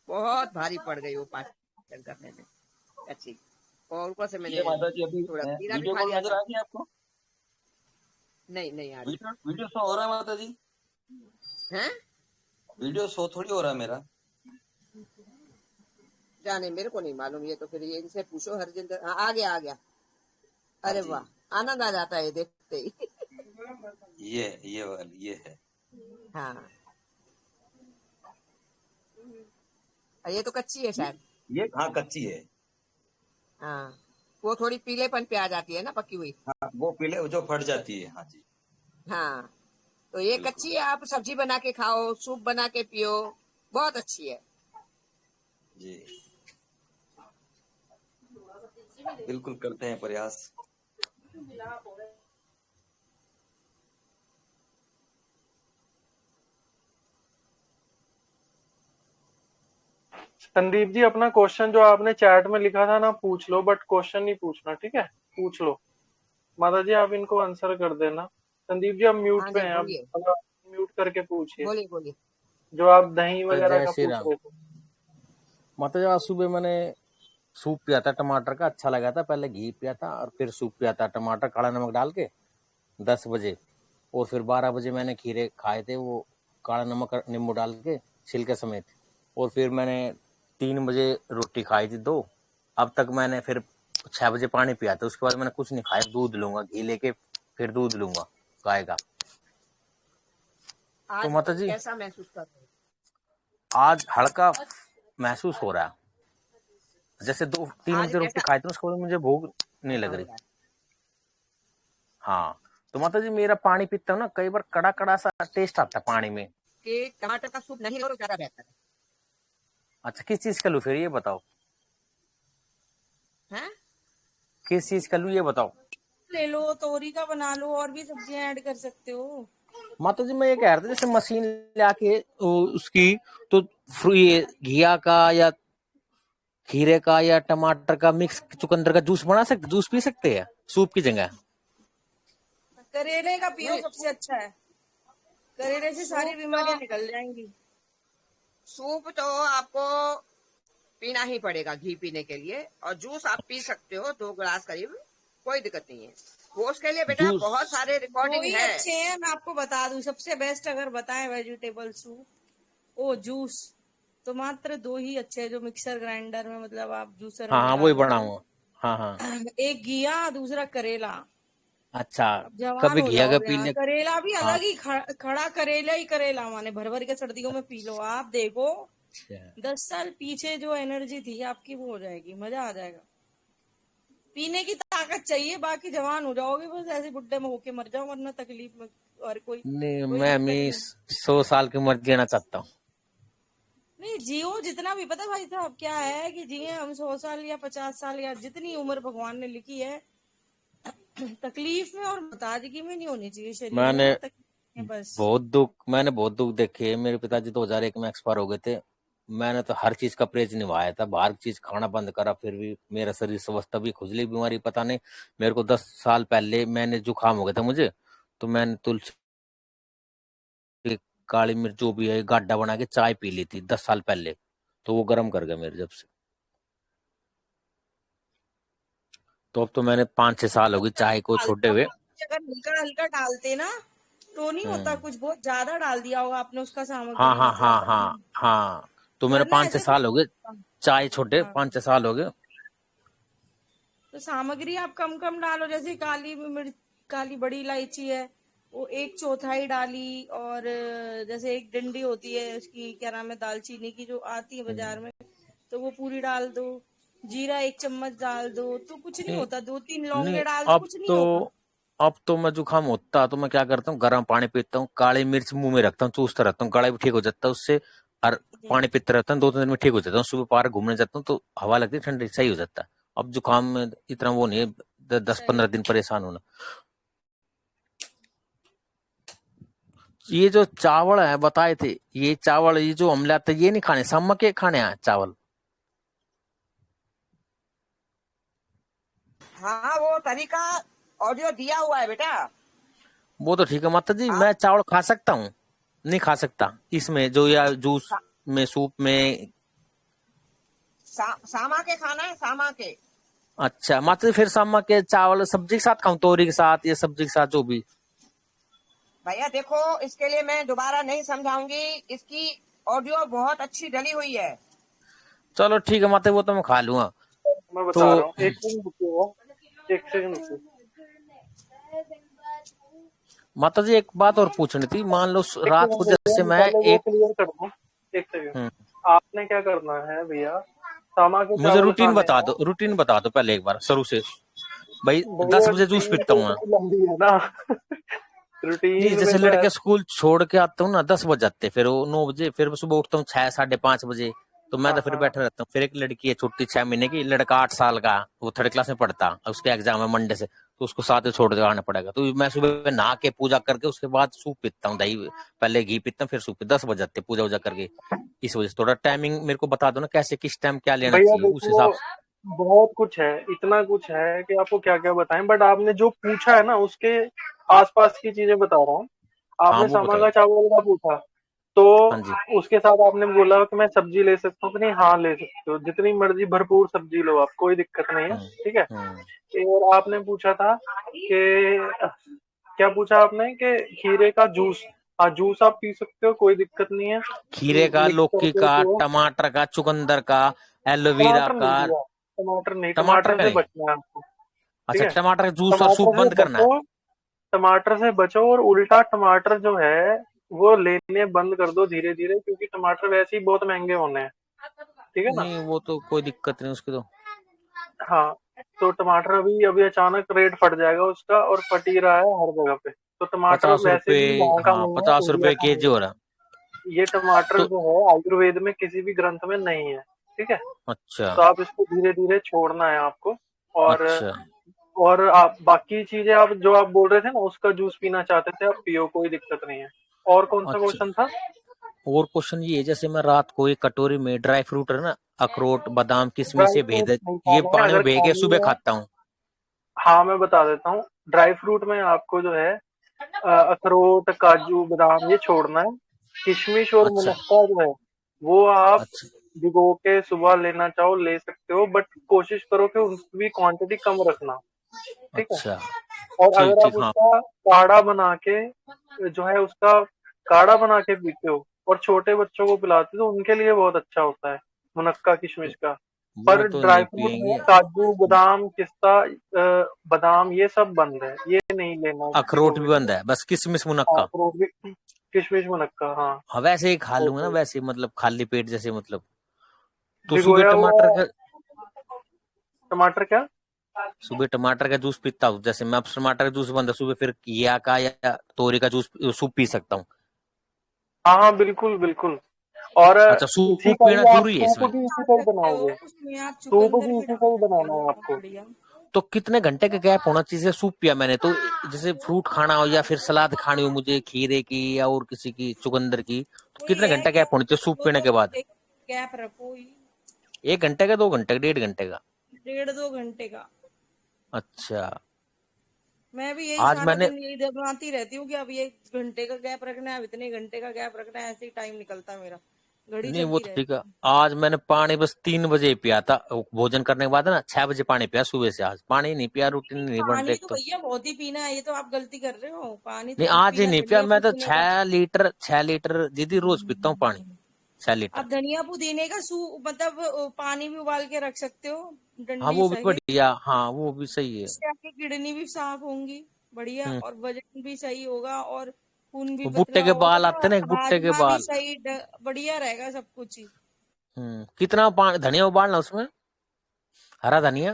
बहुत भारी पड़ गई वो पाचन करने में, कच्ची। और ऊपर से ये मैंने माता जी अभी थोड़ा खीरा भी वीडियो खा कॉल लिया नजर था। आ गया आपको? नहीं नहीं आ रही वीडियो वीडियो शो हो रहा है माता जी? है। वीडियो शो थोड़ी हो रहा है मेरा। जाने, मेरे को नहीं मालूम, ये तो फिर ये इनसे पूछो हरजिंदर। हाँ, आ गया आ गया। हाँ अरे जी। वाह, आनंद आ जाता है देखते ही। ये वाली ये है। हाँ, और ये तो कच्ची है शायद। ये हाँ, कच्ची है। हाँ, वो थोड़ी पीलेपन पे आ जाती है ना पकी हुई। हाँ, वो पीले जो फट जाती है। हाँ जी। हाँ, तो ये बिल्कुल। कच्ची है, आप सब्जी बना के खाओ, सूप बना के पियो, बहुत अच्छी है। जी, बिल्कुल करते हैं प्रयास। संदीप जी, अपना क्वेश्चन जो आपने चैट में लिखा था ना, पूछ लो, बट क्वेश्चन नहीं पूछना, ठीक है? पूछ लो। माता जी आप इनको आंसर कर देना। संदीप जी आप म्यूट हाँ पे जी हैं, अब बोलिए, म्यूट करके पूछिए। बोलिए बोलिए। जो आप दही तो वगैरह जय का श्री पूछ राम। रहे थे। मतलब आज सुबह मैंने सूप पिया था टमाटर का, अच्छा लगा था। पहले घी पिया था और फिर सूप पिया था टमाटर काला नमक डाल के 10 बजे। और फिर 12 बजे मैंने खीरे खाए थे, वो काला नमक नींबू डाल के छिलके समेत। और फिर मैंने 3 बजे रोटी खाई थी 2। अब तक मैंने फिर 6 बजे पानी पिया था, उसके बाद मैंने कुछ नहीं खाया। दूध लूंगा, घी लेके फिर दूध लूंगा गाय का। तो आज माता जी कैसा महसूस कर रहे आज हल्का महसूस हो रहा है, जैसे हो? 2-3 बजे रोटी खाई थी उसके बाद मुझे भूख नहीं कैसा लग हो रही। रहा है? हाँ, तो माता जी मेरा पानी पीता हूँ ना, कई बार कड़ा कड़ा सा टेस्ट आता है पानी में। कि टमाटर का सूप नहीं लो तो ज्यादा बेहतर अच्छा, किस चीज का लूँ फिर ये बताओ? है। हैं? किस चीज का लूँ ये बताओ? ले लो, तोरी का बना लो, और भी सब्जियां ऐड कर सकते हो। माता जी मैं ये कह रहा था, जैसे मशीन लाके उसकी, तो ये घिया का या खीरे का या टमाटर का मिक्स चुकंदर का जूस बना सकते, जूस पी सकते हैं सूप की जगह? करेले का पियो, नहीं, सबसे अच्छा है। करेले से सारी सूप बीमारियां तो निकल जाएंगी। सूप तो आपको पीना ही पड़ेगा घी पीने के लिए, और जूस आप पी सकते हो 2 गिलास करीब, कोई दिक्कत नहीं है। वो उसके लिए बेटा जूस बहुत सारे दो रिकॉर्डिंग ही है। अच्छे हैं, मैं आपको बता दूं। सबसे बेस्ट अगर बताएं वेजिटेबल सूप, ओ जूस, तो मात्र 2 ही अच्छे हैं जो मिक्सर ग्राइंडर में, मतलब आप जूसर हाँ में हाँ वही डालोगे बनाऊंगा। हाँ हाँ। ना। एक घिया, दूसरा करेला। अच्छा, अब जवान कभी हो घिया का जाओगे। पी हाँ, ले। करेला भी हाँ। अलग ही, खड़ा करेला ही करेला, माने भर भर के सर्दियों में पी लो आप, देखो अच्छा 10 साल पीछे जो एनर्जी थी आपकी वो हो जाएगी, मजा आ जाएगा। पीने की ताकत चाहिए, बाकी जवान हो जाओगे, बस ऐसे बुढ़े में होके मर जाओ, वरना तकलीफ में और कोई नहीं, कोई मैं दिक्कत मी नहीं। 100 साल की उम्र जीना चाहता हूँ। नहीं, जियो जितना भी, पता भाई साहब क्या है कि जिए हम 100 साल या 50 साल या जितनी उम्र भगवान ने लिखी है, तकलीफ में और ताजगी में नहीं होनी चाहिए शरीर में, मैंने ना तकलीफ में बस। बहुत दुख देखे। मेरे पिताजी 2001 में एक्सपायर हो गए थे। मैंने तो हर चीज का परहेज निभाया था, बाहर की चीज खाना बंद करा, फिर भी मेरा शरीर स्वस्थ। तभी खुजली बीमारी पता नहीं, मेरे को 10 साल पहले मैंने जुकाम हो गया था मुझे, तो मैंने तुलसी की काली मिर्च जो भी है गाढ़ा बना के चाय पी ली थी 10 साल पहले, तो वो गर्म कर गया मेरे जब से। तो अब तो मैंने 5-6 साल हो गई चाय को छोड़े डालते हुए। अगर हल्का हल्का डालते ना, तो नहीं होता, कुछ बहुत ज्यादा डाल दिया होगा आपने उसका हाँ सामग्री, हाँ हाँ मतलब हाँ हाँ। तो मेरे वरना 5-6 ऐसे कुछ साल हो गए चाय छोटे, हाँ, 5-6 साल हो गए। तो सामग्री आप कम कम डालो, जैसे काली मिर्च, काली बड़ी इलायची है वो 1/4 डाली, और जैसे एक डंडी होती है उसकी, क्या नाम है, दालचीनी की जो आती है बाजार में, तो वो पूरी डाल दो। जीरा 1 चम्मच डाल दो, तो कुछ नहीं नहीं होता। 2-3 नहीं, लौंगे डाल दो, अब कुछ नहीं तो होगा। अब तो मैं जुकाम होता तो मैं क्या करता हूँ, गर्म पानी पीता हूँ, काली मिर्च मुंह में रखता हूँ, चूसता रहता हूँ, गला भी ठीक हो जाता है उससे। और हम्म, पानी पीता रहता हूँ, 2-3 दिन में ठीक हो जाता हूँ। सुबह पार्क घूमने जाता हूँ तो हवा लगती है ठंडी, सही हो जाता है। अब जुकाम में इतना वो नहीं है, 10-15 सही। दिन परेशान होना। ये जो चावल है बताए थे, ये चावल, ये जो हमले आते ये नहीं खाने, सम के खाने हैं चावल। हाँ, वो तरीका ऑडियो दिया हुआ है बेटा। वो तो ठीक है माता जी, आप मैं चावल खा सकता हूँ? नहीं खा सकता इसमें जो, या जूस सा, में, सूप में? सामा के खाना है, सामा के। अच्छा माता जी, फिर शाम के चावल सब्जी के साथ खाऊं, तोरी के साथ या सब्जी के साथ जो भी? भैया देखो, इसके लिए मैं दोबारा नहीं समझाऊंगी, इसकी ऑडियो बहुत अच्छी डली हुई है। चलो ठीक है माता जी, वो तो मैं खा लूंगा। मैं तो बता रहा हूँ, एक सेकंड रुकिएगा, एक सेकंड रुकिए। माता जी एक बात और पूछनी थी, मान लो एक रात को सेकंड भैया, जैसे मैं मैं पहले वो एक, क्लियर कर दूं। एक सेकंड। हम्म, आपने क्या करना है भैया, सामा के मुझे चावल रूटीन खाने बता हैं। दो, रूटीन बता दो पहले एक बार शुरू से। भाई भैया 10 बजे जूस रूटीन पीता तो हूँ मैं। इतनी लंबी है ना नहीं, रूटीन में जैसे तो लड़के स्कूल छोड़ के आता हूँ ना 10 बज जाते, फिर वो 9 बजे, फिर सुबह उठता हूँ 6-5:30 बजे। तो मैं हाँ तो फिर हाँ बैठा रहता हूँ। फिर एक लड़की है छोटी 6 महीने की, लड़का 8 साल का, वो 3rd क्लास में पढ़ता, उसके एग्जाम है मंडे से, तो उसको साथ में छोड़ के आना पड़ेगा। तो मैं सुबह नहा के पूजा करके उसके बाद सूप पीता हूँ, दही, पहले घी पीता हूँ फिर सूप। 10 बज जाते पूजा वूजा करके। इस वजह से थोड़ा टाइमिंग मेरे को बता दो ना, कैसे किस टाइम क्या लेना भैया चाहिए उस देखो, हिसाब से। बहुत कुछ है, इतना कुछ है कि आपको क्या क्या बताएं, बट आपने जो पूछा है ना उसके आसपास की चीजें बता रहा हूँ। हाँ आपने वो समा बताओ। का चावल का पूछा, तो हाँ जी। उसके साथ आपने बोला कि मैं सब्जी ले सकता हूँ कि नहीं, हाँ ले सकते हो, जितनी मर्जी भरपूर सब्जी लो आप, कोई दिक्कत नहीं है, हम्म ठीक है। हम्म। और आपने पूछा था कि, क्या पूछा आपने कि खीरे का जूस, हाँ जूस आप पी सकते हो, कोई दिक्कत नहीं है, खीरे का, मिक्स लौकी करके का, पियो। टमाटर का, चुकंदर का, एलोवेरा टमाटर नहीं का। भैया, टमाटर नहीं, टमाटर टमाटर का से नहीं? बचना है आपको, ठीक अच्छा, है। टमाटर का जूस और सूप टमाटर से बंद करना है? बचो, टमाटर से बचो, और उल्टा टमाटर जो है वो लेने बंद कर दो धीरे धीरे, क्योंकि टमाटर वैसे ही बहुत महंगे होने हैं, ठीक है ना। नहीं वो तो कोई दिक्कत नहीं उसकी तो। हाँ, तो टमाटर अभी अभी अचानक रेट फट जाएगा उसका, और फट ही रहा है हर जगह पे, तो टमाटर 50 रुपए, वैसे भी यहाँ का हाँ नहीं है, 50 रुपए इंडिया का केजी नहीं हो है। रहा। ये टमाटर तो जो है आयुर्वेद में किसी भी ग्रंथ में नहीं है, ठीक है। अच्छा तो आप इसको धीरे धीरे छोड़ना है आपको। और अच्छा आप बाकी चीजें, आप जो आप बोल रहे थे ना उसका जूस पीना चाहते थे, आप पियो, कोई दिक्कत नहीं है। और कौन सा अच्छा। क्वेश्चन था? और क्वेश्चन ये है, जैसे मैं रात को एक कटोरी में ड्राई फ्रूट है ना, अखरोट, बादाम, किशमिश, ड्राई ये फ्रूट नहीं ये खाने हैं पानी में अगर भे के खानी सुबह है। खाता हूँ। हाँ मैं बता देता हूँ, ड्राई फ्रूट में आपको जो है अखरोट, काजू, बादाम ये छोड़ना है। किशमिश और अच्छा मुनक्का जो है वो आप अच्छा भिगो के सुबह लेना चाहो ले सकते हो, बट कोशिश करो कि उसकी क्वांटिटी कम रखना, ठीक है। अच्छा। और ठीक अगर आप ठीक हाँ। उसका काढ़ा बना के जो है उसका काढ़ा बना के पीते हो और छोटे बच्चों को पिलाते हो, तो उनके लिए बहुत अच्छा होता है मुनक्का किशमिश का। वो पर तो ड्राई नहीं फ्रूट में पियेंगे। काजू, बादाम, पिस्ता, बादाम ये सब बंद है, ये नहीं लेना किसी को अखरोट भी भी, ठीक बंद है। है, बस किशमिश, हाँ मुनक्का। अखरोट भी, किशमिश, मुनक्का, हाँ। हाँ वैसे ही खा लूंगा ना, ओके, वैसे मतलब खाली पेट जैसे मतलब। तो सुबह भिगोया हुआ टमाटर का, टमाटर क्या? सुबह टमाटर का जूस पीता हूँ, जैसे मैं अब टमाटर का जूस बंद है, सुबह फिर किया का या तोरी का जूस, सूप पी सकता हूँ? हाँ हाँ बिल्कुल बिल्कुल। और अच्छा, इसी सूप का पीना ही आप जरूरी है सूप इसमें? भी इसी डाल का ही सकते हो बनाओगे, उसमें, आप सूप चुकंदर भी भी इसी डाल का ही सकते बनाना हो, है बहुत आपको। बढ़िया। तो कितने घंटे का गैप होना चाहिए सूप पिया मैंने तो? जैसे फ्रूट खाना हो या फिर सलाद खानी हो मुझे, खीरे की या और किसी की, चुकंदर की, तो वही कितने है घंटा कि गैप होना चाहिए सूप दो पीने दो के बाद? घंटे गैप रखो ही, 1 घंटे का, 2 घंटे का, 1.5 घंटे का? 1.5-2 घंटे का। अच्छा। मैं भी यही आज सारा मैंने, दिन यही दबाती रहती हूँ कि अब ये घंटे का गैप रखना है, अब इतने घंटे का गैप रखना है, ऐसे ही टाइम निकलता है मेरा। घड़ी नहीं वो चलती तो ठीक रहती है। है। आज मैंने पानी बस 3 बजे ही पिया था, भोजन करने के बाद है ना, 6 बजे पानी पिया सुबह से। आज पानी नहीं पिया, रूटीन नहीं, नहीं बन रही पानी एक तो तो। भैया बहुत ही पीना है, ये तो आप गलती कर रहे हो। पानी तो नहीं खूब आज ही पीना, नहीं पिया, धनिया मैं तो पुदीने का। 6 लीटर 6 लीटर दीदी रोज पीता हूँ पानी, हम्म। 6 लीटर। आप धनिया पुदीने का मतलब पानी भी उबाल के रख सकते हो, हाँ डंडी वो भी सहित। बढ़िया, हाँ वो भी सही है। उससे आपकी किडनी भी साफ होंगी, बढ़िया, हम्म। और वजन भी सही होगा, और खून भी वो भुट्टे पतला के होगा, बाल आते हैं ना, एक मतलब भुट्टे के हाजमा भी बाल। सही, बढ़िया रहेगा सब कुछ ही। कितना पानी धनिया उबालना उसमें, हरा धनिया?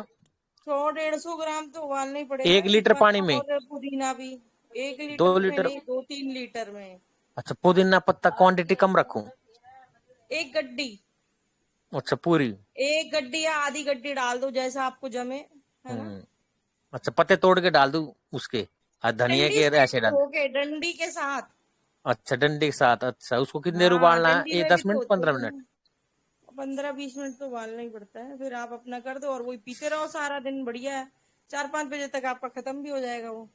100-150 ग्राम तो उबालना ही पड़ेगा, 1 लीटर पानी में? और पुदीना भी। 1 लीटर में 2 लीटर? नहीं, 2-3 लीटर में। अच्छा पुदीना पत्ता क्वांटिटी कम रखूं? एक गड्डी, अच्छा पूरी। एक गड्डी या आधी गड्डी डाल दो, जैसा आपको जमे, है ना। हम्म। अच्छा पत्ते तोड़ के डाल दूं उसके, धनिया डंडी के से ऐसे डाल? धो के, डंडी के साथ। अच्छा डंडे के साथ, अच्छा उसको कितनी देर हाँ, उबालना है, डंडी ये में भी 10 मिनट धोते 15 मिनट? हैं। 15-20 मिनट तो उबालना ही पड़ता है, फिर आप अपना कर दो और वही पीते रहो सारा दिन, बढ़िया है। 4-5 बजे तक आपका खत्म भी हो जाएगा वो।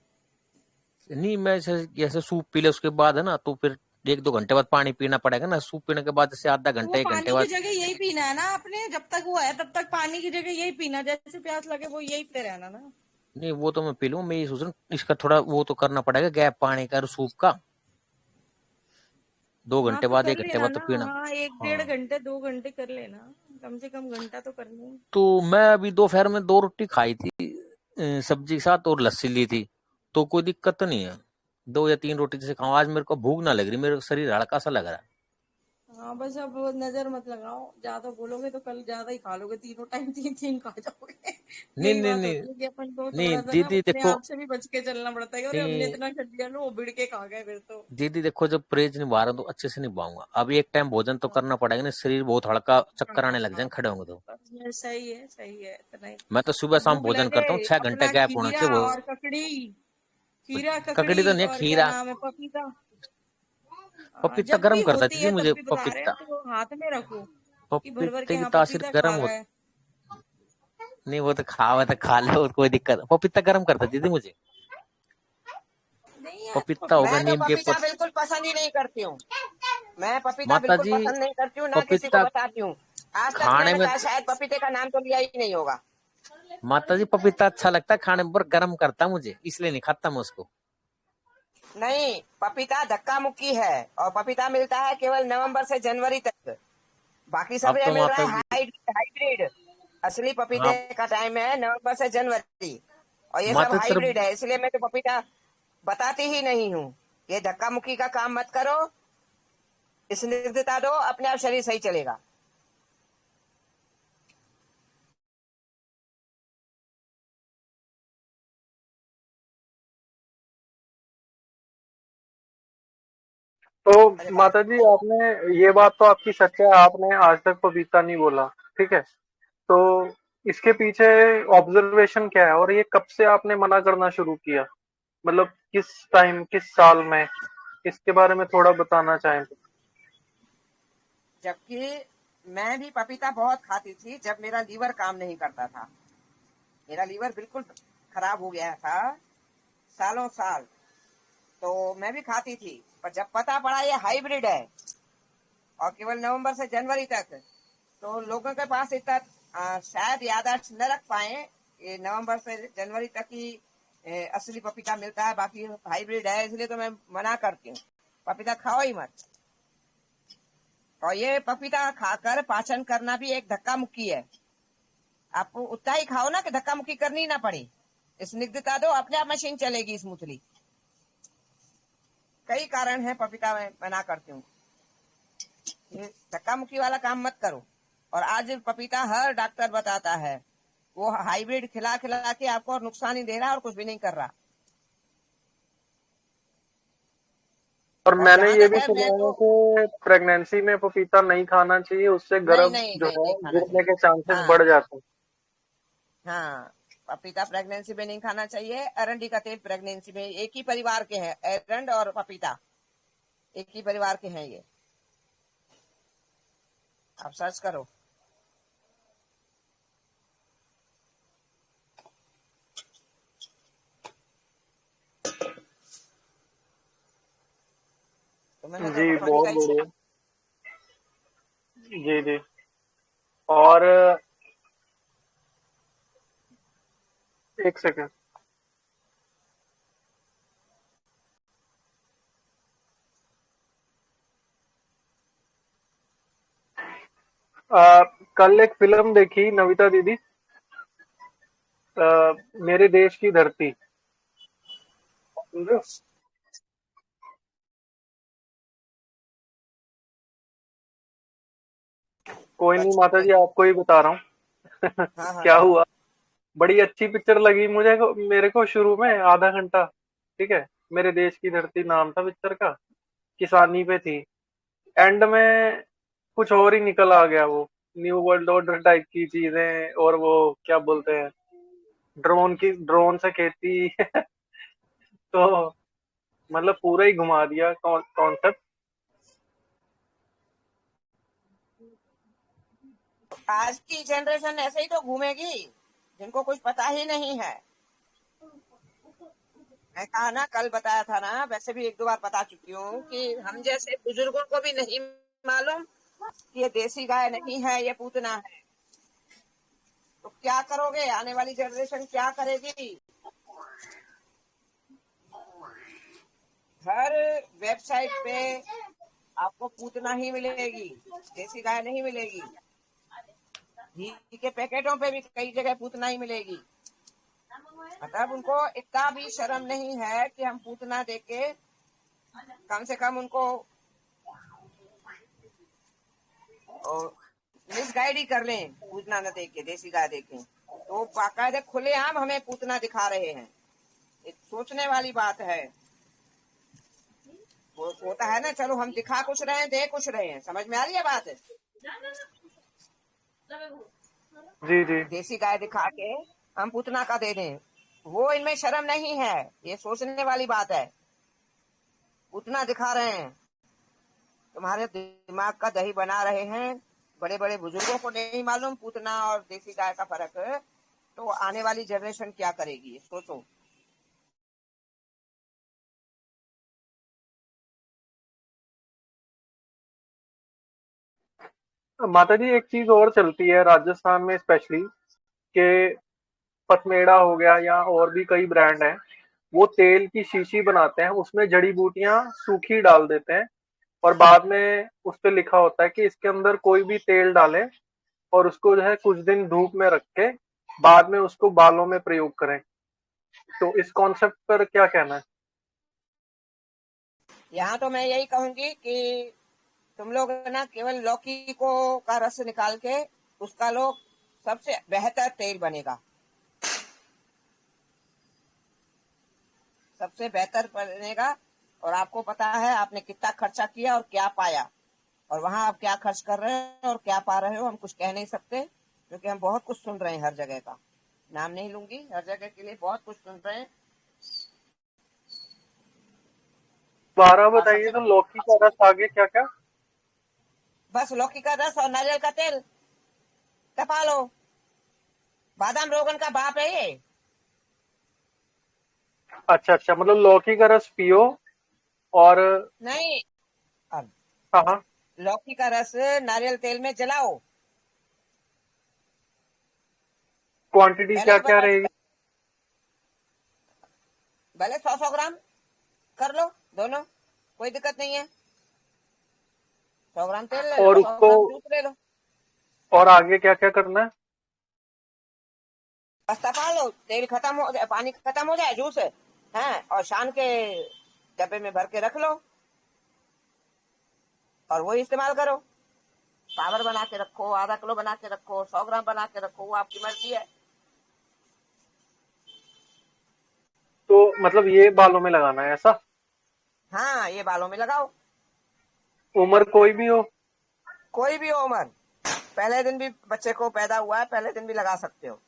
नहीं मैं जैसे सूप पी ले उसके बाद है ना, तो फिर 1-2 घंटे बाद पानी पीना पड़ेगा ना, सूप पीने के बाद जैसे आधा तो वो घंटे 1 घंटे पानी की बाद। जगह यही पीना है ना आपने, जब तक वो है तब तक पानी की जगह यही पीना, जैसे प्यास लगे वो यही पे रहना ना। नहीं वो तो मैं पी लूँ, मैं ये सोच रहा हूँ इसका थोड़ा वो तो करना पड़ेगा गैप पानी का और सूप का, दो हाँ घंटे तो बाद कर 1 घंटे लेना बाद तो ना, पीना। हाँ, 1-1.5 घंटे 2 घंटे कर लेना, कम से कम घंटा तो करना है। तो मैं अभी दोपहर में 2 रोटी खाई थी सब्जी के साथ, और लस्सी ली थी, तो कोई दिक्कत तो नहीं है। 2 या 3 रोटी जैसे खाऊं, आज मेरे को भूख ना लग रही, मेरे शरीर हल्का सा लग रहा है। हाँ बस अब नजर मत लगाओ, ज्यादा बोलोगे तो कल ज्यादा ही खा लोगे, तीनों टाइम 3-3 खा जाओगे। नहीं यही नहीं बात नहीं होती है कि अपन को नहीं थोड़ा सा ना दीदी अपने देखो, आप से भी बच के चलना पड़ता है, अरे हमने नहीं इतना कर दिया ना, वो बिड़ के खा गए फिर तो। दीदी देखो, जब परहेज निभा रहा हूं तो अच्छे से निभाऊंगा। अब एक टाइम भोजन तो हाँ करना पड़ेगा ना, शरीर बहुत हल्का, चक्कर आने लग हाँ, जाए खड़े होंगे तो। बस ये सही है इतना ही। मैं तो सुबह अब शाम भूख भोजन लगे, करता हूँ, 6 घंटे अपना गैप होना खीरा चाहिए वो। और ककड़ी, खीरा ककड़ी तो ककड़ी नहीं, और क्या खीरा। नाम है, पपीता। पपीता जब भी गर्म करता है होती दीदी है तब मुझे, भी बता रहे हैं पपीता। तो हाथ में रखो, कि भर भर के पपीते की हाँ तासीर पपीता गर्म खा होती। गए। नहीं वो तो खावा तो खा लो, कोई दिक्कत। पपीता गर्म करता है दीदी मुझे। नहीं यार, पपीता हो गया, पपीता मैं तो नीम के पपीता बिल्कुल पसंद ही नहीं करती हूँ। मैं पपीता माता बिल्कुल जी पसंद नहीं करती हूँ, ना किसी को पपीता बताती हूँ। आज तक खाने मैंने में, शायद पपीते का नाम तो लिया ही नहीं होगा। माता जी पपीता अच्छा लगता है खाने में, पर गर्म करता मुझे, इसलिए नहीं खाता मैं उसको। नहीं, पपीता धक्का मुक्की है, और पपीता मिलता है केवल नवंबर से जनवरी तक। बाकी सब अब ये तो मिल रहा माता है जी, हाइब्रिड। असली पपीते आप का टाइम है नवंबर से जनवरी, और ये सब माता जी तरफ, हाइब्रिड है, इसलिए मैं तो पपीता बताती ही नहीं हूँ। ये धक्का मुक्की का काम मत करो, स्निग्धता दो, अपने आप शरीर सही चलेगा। अरे तो बाप माता जी आपने, ये बात तो आपकी सच है, आपने आज तक पपीता नहीं बोला, ठीक है। तो इसके पीछे ऑब्जर्वेशन क्या है, और ये कब से आपने मना करना शुरू किया, मतलब किस टाइम, किस साल में, इसके बारे में थोड़ा बताना चाहें तो। जबकि मैं भी पपीता बहुत खाती थी जब मेरा लीवर काम नहीं करता था। मेरा लीवर बिल्कुल खराब हो गया था, सालों साल। तो मैं भी खाती थी, पर जब पता पड़ा ये हाइब्रिड है और केवल नवंबर से जनवरी तक, तो लोगों के पास इतना शायद याददाश्त न रख पाए। ये नवंबर से जनवरी तक ही असली पपीता मिलता है, बाकी हाइब्रिड है, इसलिए तो मैं मना करती हूँ, पपीता खाओ ही मत। और ये पपीता खाकर पाचन करना भी एक धक्का मुक्की है। आप उतना ही खाओ ना कि धक्का मुक्की करनी ना पड़े, स्निग्धता दो, अपने आप मशीन चलेगी स्मूथली। कई कारण है पपीता में मना करती हूँ, ये धक्का मुक्की वाला काम मत करो। और आज पपीता हर डॉक्टर बताता है वो हाइब्रिड खिला खिला के आपको और नुकसान ही दे रहा है और कुछ भी नहीं कर रहा। और और मैंने जहां ये तक भी है सुना मैं है तो, कि प्रेगनेंसी में पपीता नहीं खाना चाहिए, उससे नहीं गर्भ नहीं जो नहीं है नहीं खाना गिरने चाहिए। के चांसेस हाँ बढ़ जाते हैं। हाँ, पपीता प्रेगनेंसी में नहीं खाना चाहिए। अरंडी का तेल प्रेगनेंसी में, एक ही परिवार के हैं, एरंड और पपीता एक ही परिवार के हैं ये, आप सर्च करो। तो मैंने तो जी पपीता बहुत ही बढ़िया। जी जी। और एक सेकंड। कल एक फिल्म देखी नविता दीदी, मेरे देश की धरती, समझो? कोई नहीं माता अच्छा। जी, आपको ही बता रहा हूँ। हाँ हाँ क्या हाँ। हुआ, बड़ी अच्छी पिक्चर लगी मुझे मेरे को शुरू में आधा घंटा। ठीक है, मेरे देश की धरती नाम था पिक्चर का, किसानी पे थी। एंड में कुछ और ही निकल आ गया, वो न्यू वर्ल्ड ऑर्डर टाइप की चीजें, और वो क्या बोलते हैं, ड्रोन से खेती। तो मतलब पूरा ही घुमा दिया कॉन्सेप्ट। आज की जनरेशन ऐसे ही तो घूमेगी, जिनको कुछ पता ही नहीं है। मैं कहा ना, कल बताया था ना, वैसे भी एक दो बार बता चुकी हूँ कि हम जैसे बुजुर्गों को भी नहीं मालूम कि ये देसी गाय नहीं है, ये पूतना है। तो क्या करोगे, आने वाली जनरेशन क्या करेगी? हर वेबसाइट पे आपको पूतना ही मिलेगी, देसी गाय नहीं मिलेगी। घी के पैकेटों पे भी कई जगह पूतना ही मिलेगी। मतलब उनको इतना भी शर्म नहीं है कि हम पूतना देके कम से कम उनको मिसगाइड ही कर लें, पूतना न देके देसी गाय देखें। तो बाकायदे खुलेआम हमें पूतना दिखा रहे हैं। एक सोचने वाली बात है। वो होता है ना, चलो हम दिखा कुछ रहे हैं, दे कुछ रहे हैं, समझ में आ रही है बात? जी जी। देसी गाय दिखा के हम पूतना का दे दें, वो इनमें शर्म नहीं है। ये सोचने वाली बात है। पूतना दिखा रहे हैं, तुम्हारे दिमाग का दही बना रहे हैं। बड़े बड़े बुजुर्गों को नहीं मालूम पूतना और देसी गाय का फर्क है। तो आने वाली जनरेशन क्या करेगी, सोचो। माता जी, एक चीज और चलती है राजस्थान में स्पेशली, कि पथमेड़ा हो गया या और भी कई ब्रांड हैं, वो तेल की शीशी बनाते हैं, उसमें जड़ी बूटियां सूखी डाल देते हैं, और बाद में उस पे लिखा होता है कि इसके अंदर कोई भी तेल डालें और उसको जो है कुछ दिन धूप में रख के बाद में उसको बालों में प्रयोग करें। तो इस कॉन्सेप्ट पर क्या कहना है? यहाँ तो मैं यही कहूंगी कि तुम लोग ना केवल लौकी को का रस निकाल के उसका लो, सबसे बेहतर तेल बनेगा, सबसे बेहतर बनेगा। और आपको पता है आपने कितना खर्चा किया और क्या पाया, और वहां आप क्या खर्च कर रहे हैं और क्या पा रहे हो, हम कुछ कह नहीं सकते, क्योंकि हम बहुत कुछ सुन रहे हैं हर जगह का। नाम नहीं लूंगी, हर जगह के लिए बहुत कुछ सुन रहे हैं। 12 और बताइए सबसे तो, लौकी का रस, आगे क्या क्या? बस लौकी का रस और नारियल का तेल तपा लो। बादाम रोगन का बाप है ये। अच्छा अच्छा, मतलब लौकी का रस पियो और। नहीं, अब हाँ हाँ। लौकी का रस नारियल तेल में जलाओ। क्वांटिटी पहले क्या ही क्या बता, रहेगी? भले 100-100 ग्राम कर लो दोनों, कोई दिक्कत नहीं है। 100 ग्राम तेल ले लो, और सौ उसको, ग्राम दूध ले लो। और आगे क्या क्या करना है? बस तपा लो, तेल खत्म हो जाए, पानी खत्म हो जाए, जूस है, और शान के डब्बे में भर के रख लो और वही इस्तेमाल करो। पावर बना के रखो, आधा किलो बना के रखो, 100 ग्राम बना के रखो, वो आपकी मर्जी है। तो मतलब ये बालों में लगाना है ऐसा? हाँ, ये बालों में लगाओ। उम्र कोई भी हो? कोई भी हो उम्र, पहले दिन भी बच्चे को पैदा हुआ है, पहले दिन भी लगा सकते हो।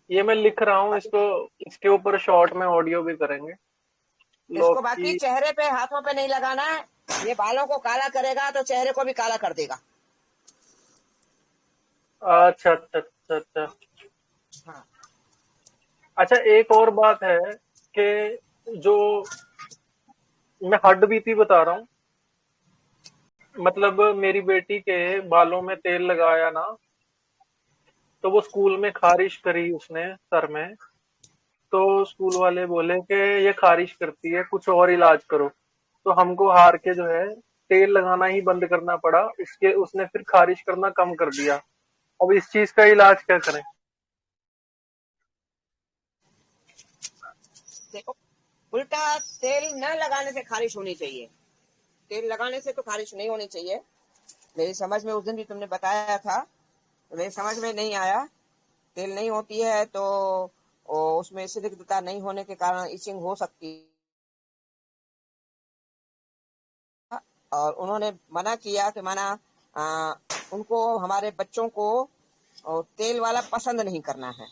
ये मैं लिख रहा हूँ बाकी इसको, इसके ऊपर शॉर्ट में ऑडियो भी करेंगे। इसको बाकी लौकी। चेहरे पे हाथों पे नहीं लगाना है। ये बालों को काला करेगा तो चेहरे को भी काला कर देगा। अच्छा अच्छा अच्छा अच्छा। हाँ। अच्छा, एक और बात है कि जो मैं हड्ड बीती बता रहा हूँ, मतलब मेरी बेटी के बालों में तेल लगाया ना, तो वो स्कूल में खारिश करी उसने सर में। तो स्कूल वाले बोले कि ये खारिश करती है, कुछ और इलाज करो। तो हमको हार के जो है तेल लगाना ही बंद करना पड़ा, उसके उसने फिर खारिश करना कम कर दिया। अब इस चीज का इलाज क्या करें? देखो, उल्टा तेल न लगाने से खारिश होनी चाहिए, तेल लगाने से तो खारिश नहीं होनी चाहिए। मेरी समझ में उस दिन भी तुमने बताया था, तो मेरी समझ में नहीं आया। तेल नहीं होती है तो उसमें स्निग्धता नहीं होने के कारण इचिंग हो सकती है। और उन्होंने मना किया कि माना उनको, हमारे बच्चों को तेल वाला पसंद नहीं करना है,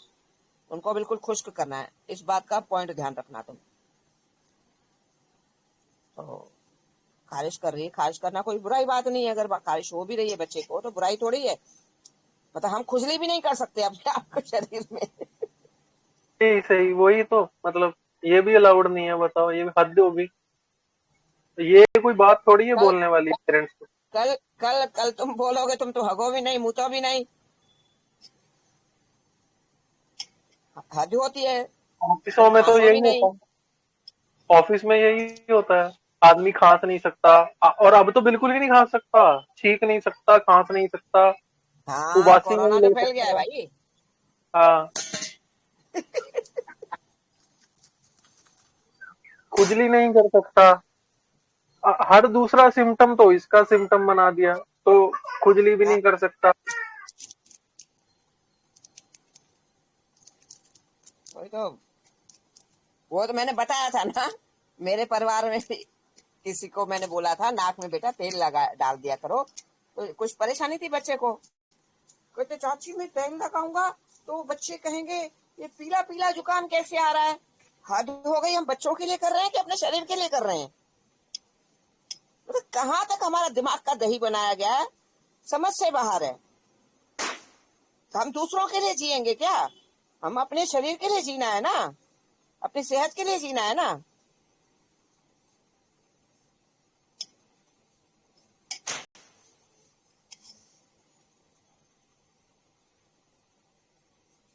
उनको बिल्कुल खुश्क करना है। इस बात का पॉइंट ध्यान रखना तुम। तो खारिश कर रही है, खारिश करना कोई बुराई बात नहीं है। अगर खारिश हो भी रही है बच्चे को तो बुराई थोड़ी है। मतलब हम खुजली भी नहीं कर सकते अपने आपके शरीर में। सही सही, वही तो मतलब, ये भी अलाउड नहीं है, बताओ, ये भी हद होगी। ये कोई बात थोड़ी है कल बोलने वाली पेरेंट्स को। कल कल कल तुम बोलोगे, तुम तो हगो भी नहीं, मुतो भी नहीं, हद होती है। ऑफिसों तुम में तो खांसो यही भी नहीं। होता है, ऑफिस में यही होता है। आदमी खांस नहीं सकता, और अब तो बिल्कुल ही नहीं खांस सकता, छींक नहीं सकता, खांस नहीं सकता, हाँ, उबासी नहीं कोरोना तो ले फैल गया है सकता। भाई। हाँ, खुजली नहीं कर सकता। हर दूसरा सिम्टम तो इसका सिम्टम बना दिया, तो खुजली भी हाँ, नहीं कर सकता। वही तो, वो तो मैंने बताया था ना। मेरे परिवार में भी किसी को मैंने बोला था नाक में बेटा तेल लगा डाल दिया करो, तो कुछ परेशानी थी बच्चे को। कहते चाची मैं तेल लगाऊंगा तो बच्चे कहेंगे ये पीला पीला जुकाम कैसे आ रहा है। हद हो गई, हम बच्चों के लिए कर रहे हैं कि अपने शरीर के लिए कर रहे हैं? मतलब कहाँ तक हमारा दिमाग का दही बनाया गया है, समझ से बाहर है। तो हम दूसरों के लिए जिएंगे क्या? हम अपने शरीर के लिए जीना है ना, अपनी सेहत के लिए जीना है ना।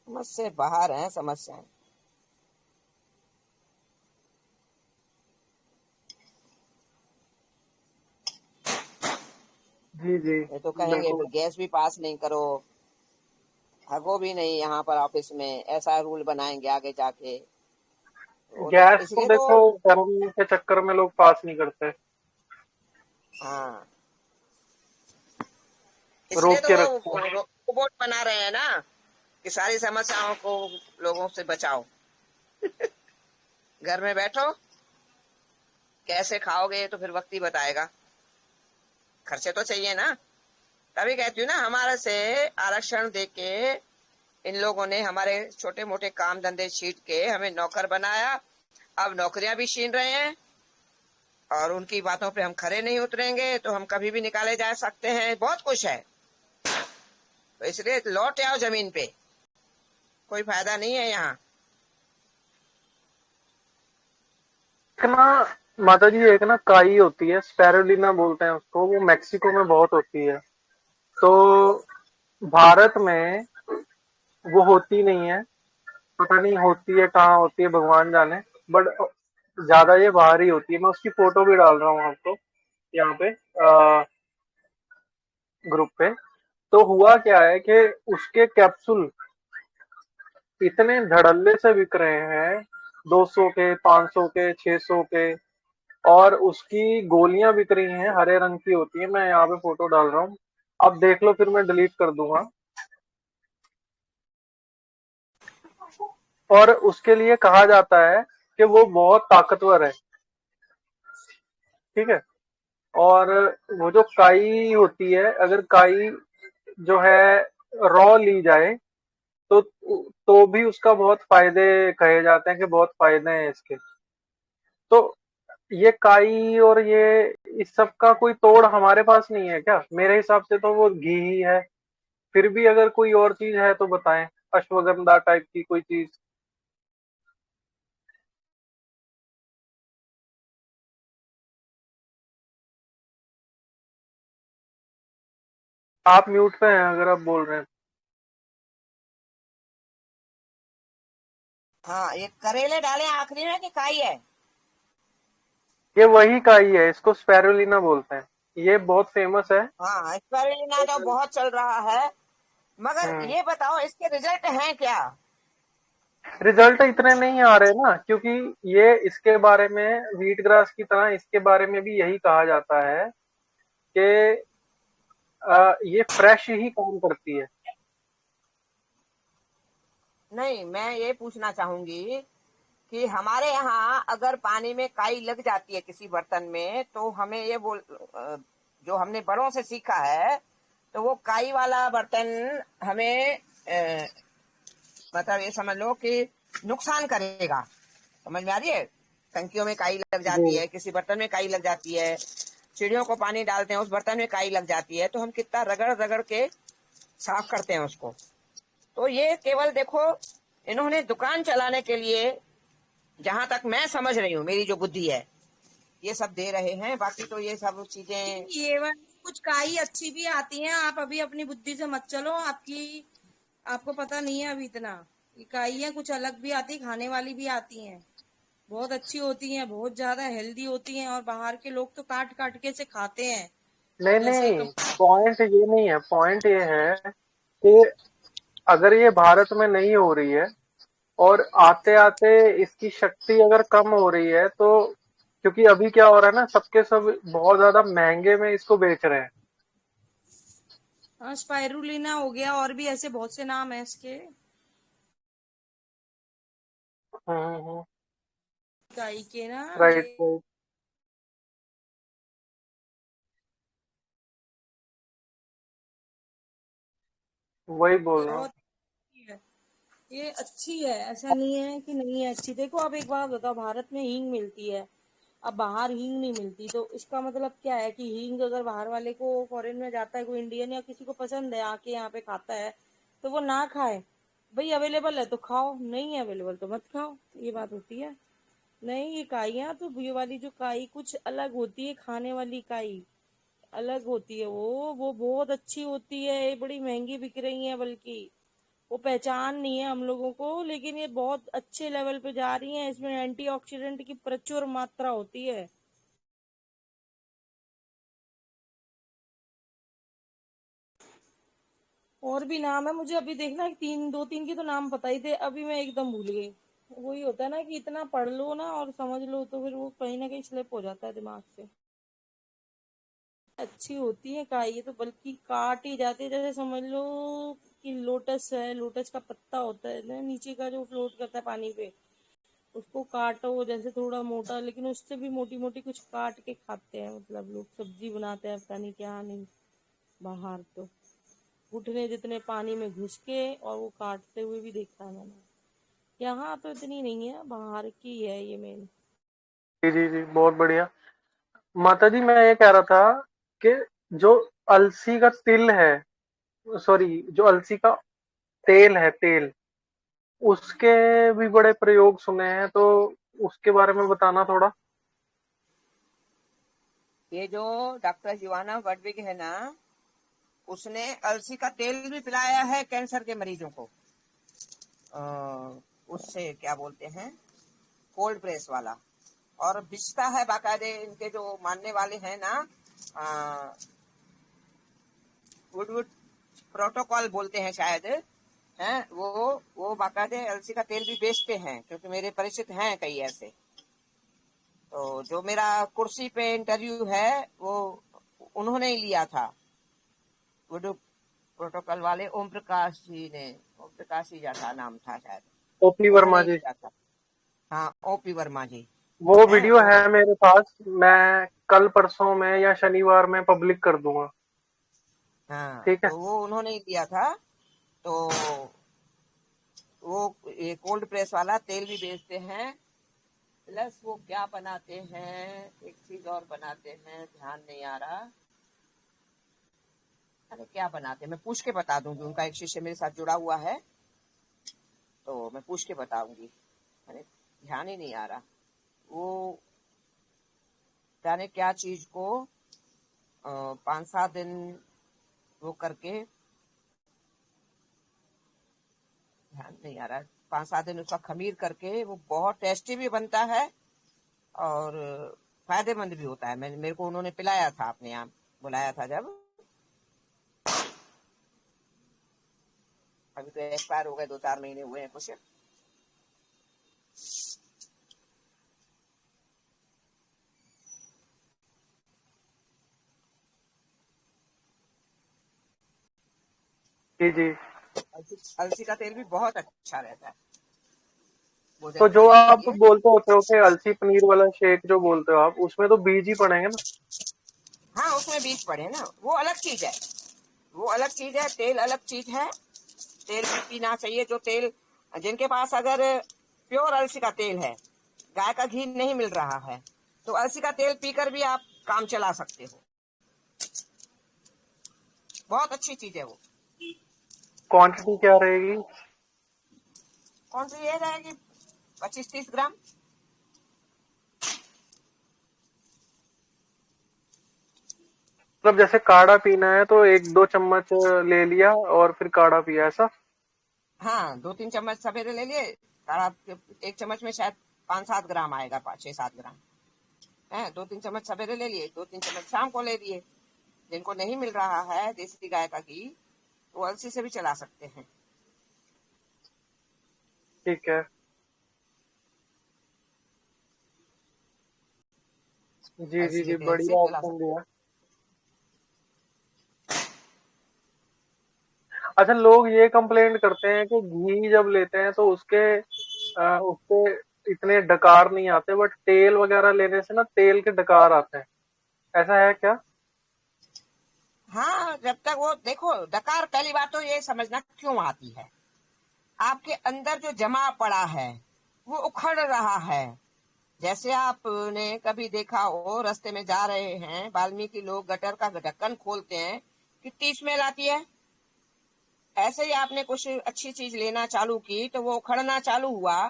समझ से बाहर है समस्याएं। जी जी, ये तो कहेंगे बिल्कुल। फिर गैस भी पास नहीं करो, हगो भी नहीं यहाँ पर ऑफिस में, ऐसा रूल बनाएंगे आगे जाके। वो तो गैस तो इसलिए तो, देखो, गर्म के चक्कर में लोग पास नहीं करते, हाँ, इसलिए रोक तो के रखते वो हैं। रोबोट बना रहे हैं ना, कि सारी समस्याओं को लोगों से बचाओ। घर में बैठो, कैसे खाओगे ये तो फिर वक्त ही बताएगा। खर्चे तो चाहिए ना। तभी कहती हूँ ना, हमारे से आरक्षण देके इन लोगों ने हमारे छोटे मोटे काम धंधे छीट के हमें नौकर बनाया। अब नौकरियां भी छीन रहे हैं, और उनकी बातों पे हम खरे नहीं उतरेंगे तो हम कभी भी निकाले जा सकते हैं। बहुत कुछ है, तो इसलिए लौट आओ जमीन पे, कोई फायदा नहीं है यहाँ। एक ना, माता जी, एक ना काई होती है, स्पैरुलिना बोलते हैं उसको, वो मैक्सिको में बहुत होती है। तो भारत में वो होती नहीं है, पता नहीं होती है कहाँ होती है, भगवान जाने। बट ज्यादा ये बाहर ही होती है। मैं उसकी फोटो भी डाल रहा हूँ आपको यहाँ पे, ग्रुप पे। तो हुआ क्या है कि उसके कैप्सूल इतने धड़ल्ले से बिक रहे हैं, 200 के, 500 के, 600 के। और उसकी गोलियां बिक रही हैं, हरे रंग की होती है। मैं यहाँ पे फोटो डाल रहा हूँ, अब देख लो, फिर मैं डिलीट कर दूंगा। और उसके लिए कहा जाता है कि वो बहुत ताकतवर है, ठीक है। और वो जो काई होती है, अगर काई जो है रॉ ली जाए, तो भी उसका बहुत फायदे कहे जाते हैं, कि बहुत फायदे हैं इसके। तो ये काई और ये इस सब का कोई तोड़ हमारे पास नहीं है क्या? मेरे हिसाब से तो वो घी ही है। फिर भी अगर कोई और चीज है तो बताएं, अश्वगंधा टाइप की कोई चीज। आप म्यूट पे हैं अगर आप बोल रहे हैं। हाँ, ये करेले डाले आखिरी में कि काई है? ये वही काई है, इसको स्पैरुलिना बोलते हैं, ये बहुत फेमस है। हाँ, स्पाइरुलिना तो बहुत चल रहा है, मगर हम्म। ये बताओ इसके रिजल्ट हैं क्या? रिजल्ट इतने नहीं आ रहे ना, क्योंकि ये इसके बारे में व्हीट ग्रास की तरह इसके बारे में भी यही कहा जाता है कि ये फ्रेश ही काम करती है। नहीं, मैं ये पूछना चाहूंगी कि हमारे यहाँ अगर पानी में काई लग जाती है किसी बर्तन में, तो हमें ये जो हमने बड़ों से सीखा है, तो वो काई वाला बर्तन हमें मतलब ये समझ लो कि नुकसान करेगा। समझ में आ रही है? टंकियों में काई लग जी। जाती है, किसी बर्तन में काई लग जाती है, चिड़ियों को पानी डालते हैं उस बर्तन में काई लग जाती है, तो हम कितना रगड़ रगड़ के साफ करते हैं उसको। तो ये केवल देखो, इन्होंने दुकान चलाने के लिए, जहां तक मैं समझ रही हूँ, मेरी जो बुद्धि है, ये सब दे रहे हैं। बाकी तो ये सब चीजें ये वाली कुछ काई अच्छी भी आती हैं, आप अभी अपनी बुद्धि से मत चलो, आपको पता नहीं है अभी इतना। ये काइयां कुछ अलग भी आती, खाने वाली भी आती हैं, बहुत अच्छी होती हैं, बहुत ज्यादा हेल्दी होती हैं, और बाहर के लोग तो काट काट के से खाते हैं। नहीं जैसे नहीं, पॉइंट ये नहीं है, पॉइंट ये है कि अगर ये भारत में नहीं हो रही है और आते आते इसकी शक्ति अगर कम हो रही है, तो क्योंकि अभी क्या हो रहा है ना, सबके सब बहुत ज्यादा महंगे में इसको बेच रहे हैं। हाँ, स्पाइरुलिना हो गया, और भी ऐसे बहुत से नाम है इसके, हम्म। काई के ना। ये राइट राइट, वही बोल रहा हूँ। बहुत अच्छी है, ये अच्छी है, ऐसा नहीं है कि नहीं है अच्छी। देखो अब एक बात बताओ, भारत में हींग मिलती है, अब बाहर हींग नहीं मिलती, तो इसका मतलब क्या है कि हींग अगर बाहर वाले को, फॉरेन में जाता है कोई इंडियन या किसी को पसंद है, आके यहाँ पे खाता है, तो वो ना खाए? भाई अवेलेबल है तो खाओ, नहीं है अवेलेबल तो मत खाओ, ये बात होती है। नहीं, ये काइयां तो, ये वाली जो काई कुछ अलग होती है, खाने वाली काई अलग होती है, वो बहुत अच्छी होती है, ये बड़ी महंगी बिक रही है, बल्कि वो पहचान नहीं है हम लोगों को, लेकिन ये बहुत अच्छे लेवल पे जा रही है, इसमें एंटीऑक्सीडेंट की प्रचुर मात्रा होती है। और भी नाम है, मुझे अभी देखना, दो तीन के तो नाम पता ही थे, अभी मैं एकदम भूल गई। वही होता है ना कि इतना पढ़ लो ना और समझ लो, तो फिर वो कहीं ना कहीं स्लिप हो जाता है दिमाग से। अच्छी होती है का, ये तो बल्कि काट ही जाते हैं, जैसे समझ लो कि लोटस है, लोटस का पत्ता होता है ना नीचे का, जो फ्लोट करता है पानी पे, उसको काटो जैसे थोड़ा मोटा, लेकिन उससे भी मोटी मोटी कुछ काट के खाते हैं, मतलब लोग सब्जी बनाते हैं, पता नहीं क्या नहीं। बाहर तो घुटने जितने पानी में घुस के और वो काटते हुए भी देखा है मैंने। यहाँ तो इतनी नहीं है, बाहर की है ये मेन। जी जी जी, बहुत बढ़िया। माता जी, मैं ये कह रहा था कि जो अलसी का तिल है, सॉरी, जो अलसी का तेल है, तेल, उसके भी बड़े प्रयोग सुने हैं, तो उसके बारे में बताना थोड़ा। ये जो डॉक्टर जीवाना वर्डविक है ना, उसने अलसी का तेल भी पिलाया है कैंसर के मरीजों को। उससे क्या बोलते हैं, कोल्ड प्रेस वाला, और बिचता है बाकायदे। इनके जो मानने वाले हैं ना, वुडवुड प्रोटोकॉल बोलते हैं शायद, हैं वो बाकायदे अलसी का तेल भी बेचते हैं, क्योंकि मेरे परिचित हैं कई ऐसे। तो जो मेरा कुर्सी पे इंटरव्यू है, वो उन्होंने ही लिया था, वुडू प्रोटोकॉल वाले ओम प्रकाश जी ने, ओम प्रकाश ही था नाम था शायद, ओपी उन्होंने वर्मा ही जी, लिया था। हाँ, ओपी वर्मा जी वो हैं वीडियो वो। है मेरे पास, मैं कल परसों में या शनिवार में पब्लिक कर दूंगा। हाँ, ठीक है। तो वो उन्होंने ही दिया था। तो वो ये कोल्ड प्रेस वाला तेल भी बेचते हैं, प्लस वो क्या बनाते हैं, एक चीज और बनाते हैं, ध्यान नहीं आ रहा। अरे क्या बनाते हैं, मैं पूछ के बता दूंगी, उनका एक शिष्य मेरे साथ जुड़ा हुआ है, तो मैं पूछ के बताऊंगी। अरे ध्यान ही नहीं आ रहा, वो जाने क्या चीज को 5-7 दिन वो करके, ध्यान नहीं आ रहा, 5-7 दिन उसका खमीर करके वो बहुत टेस्टी भी बनता है और फायदेमंद भी होता है। मेरे को उन्होंने पिलाया था, अपने यहाँ बुलाया था जब। अभी तो एक्सपायर हो गए, 2-4 महीने हुए हैं कुछ। जी जी। अलसी का तेल भी बहुत अच्छा रहता है तो भोजन जो करने के आप लिए। बोलते होते हो कि अलसी पनीर वाला शेक जो बोलते हो आप, उसमें तो बीज ही पड़ेंगे ना? हाँ, उसमें बीज पड़े ना, वो अलग चीज है। वो अलग चीज है, तेल अलग चीज है। तेल भी पीना चाहिए। जो तेल, जिनके पास अगर प्योर अलसी का तेल है, गाय का घी नहीं मिल रहा है, तो अलसी का तेल पीकर भी आप काम चला सकते हो। बहुत अच्छी चीज है वो। क्वांटिटी क्या रहेगी? कौन सी ये रहेगी? 25-30 ग्राम। मतलब जैसे काढ़ा पीना है तो 1-2 चम्मच ले लिया और फिर काढ़ा पिया, ऐसा? हाँ, 2-3 चम्मच सवेरे ले लिए काढ़ा। 1 चम्मच में शायद 5-7 ग्राम आएगा, 5-6-7 ग्राम है। 2-3 चम्मच सवेरे ले लिए, 2-3 चम्मच शाम को ले लिए। जिनको नहीं मिल रहा है देसी गाय का घी, वो अलसी से भी चला सकते हैं। ठीक है। जी जी अलसी के जी, तेल से बढ़िया चला ऑप्शन सकते दिया। अच्छा, लोग ये कंप्लेंट करते हैं कि घी जब लेते हैं तो उसके इतने डकार नहीं आते, बट तेल वगैरह लेने से ना तेल के डकार आते हैं। ऐसा है क्या? हैं। हाँ, जब तक वो देखो, डकार, पहली बात तो ये समझना क्यों आती है। आपके अंदर जो जमा पड़ा है वो उखड़ रहा है। जैसे आपने कभी देखा हो, रास्ते में जा रहे हैं, वाल्मीकि लोग गटर का ढक्कन खोलते हैं, कितनी स्मेल आती है। ऐसे ही आपने कुछ अच्छी चीज लेना चालू की तो वो उखड़ना चालू हुआ,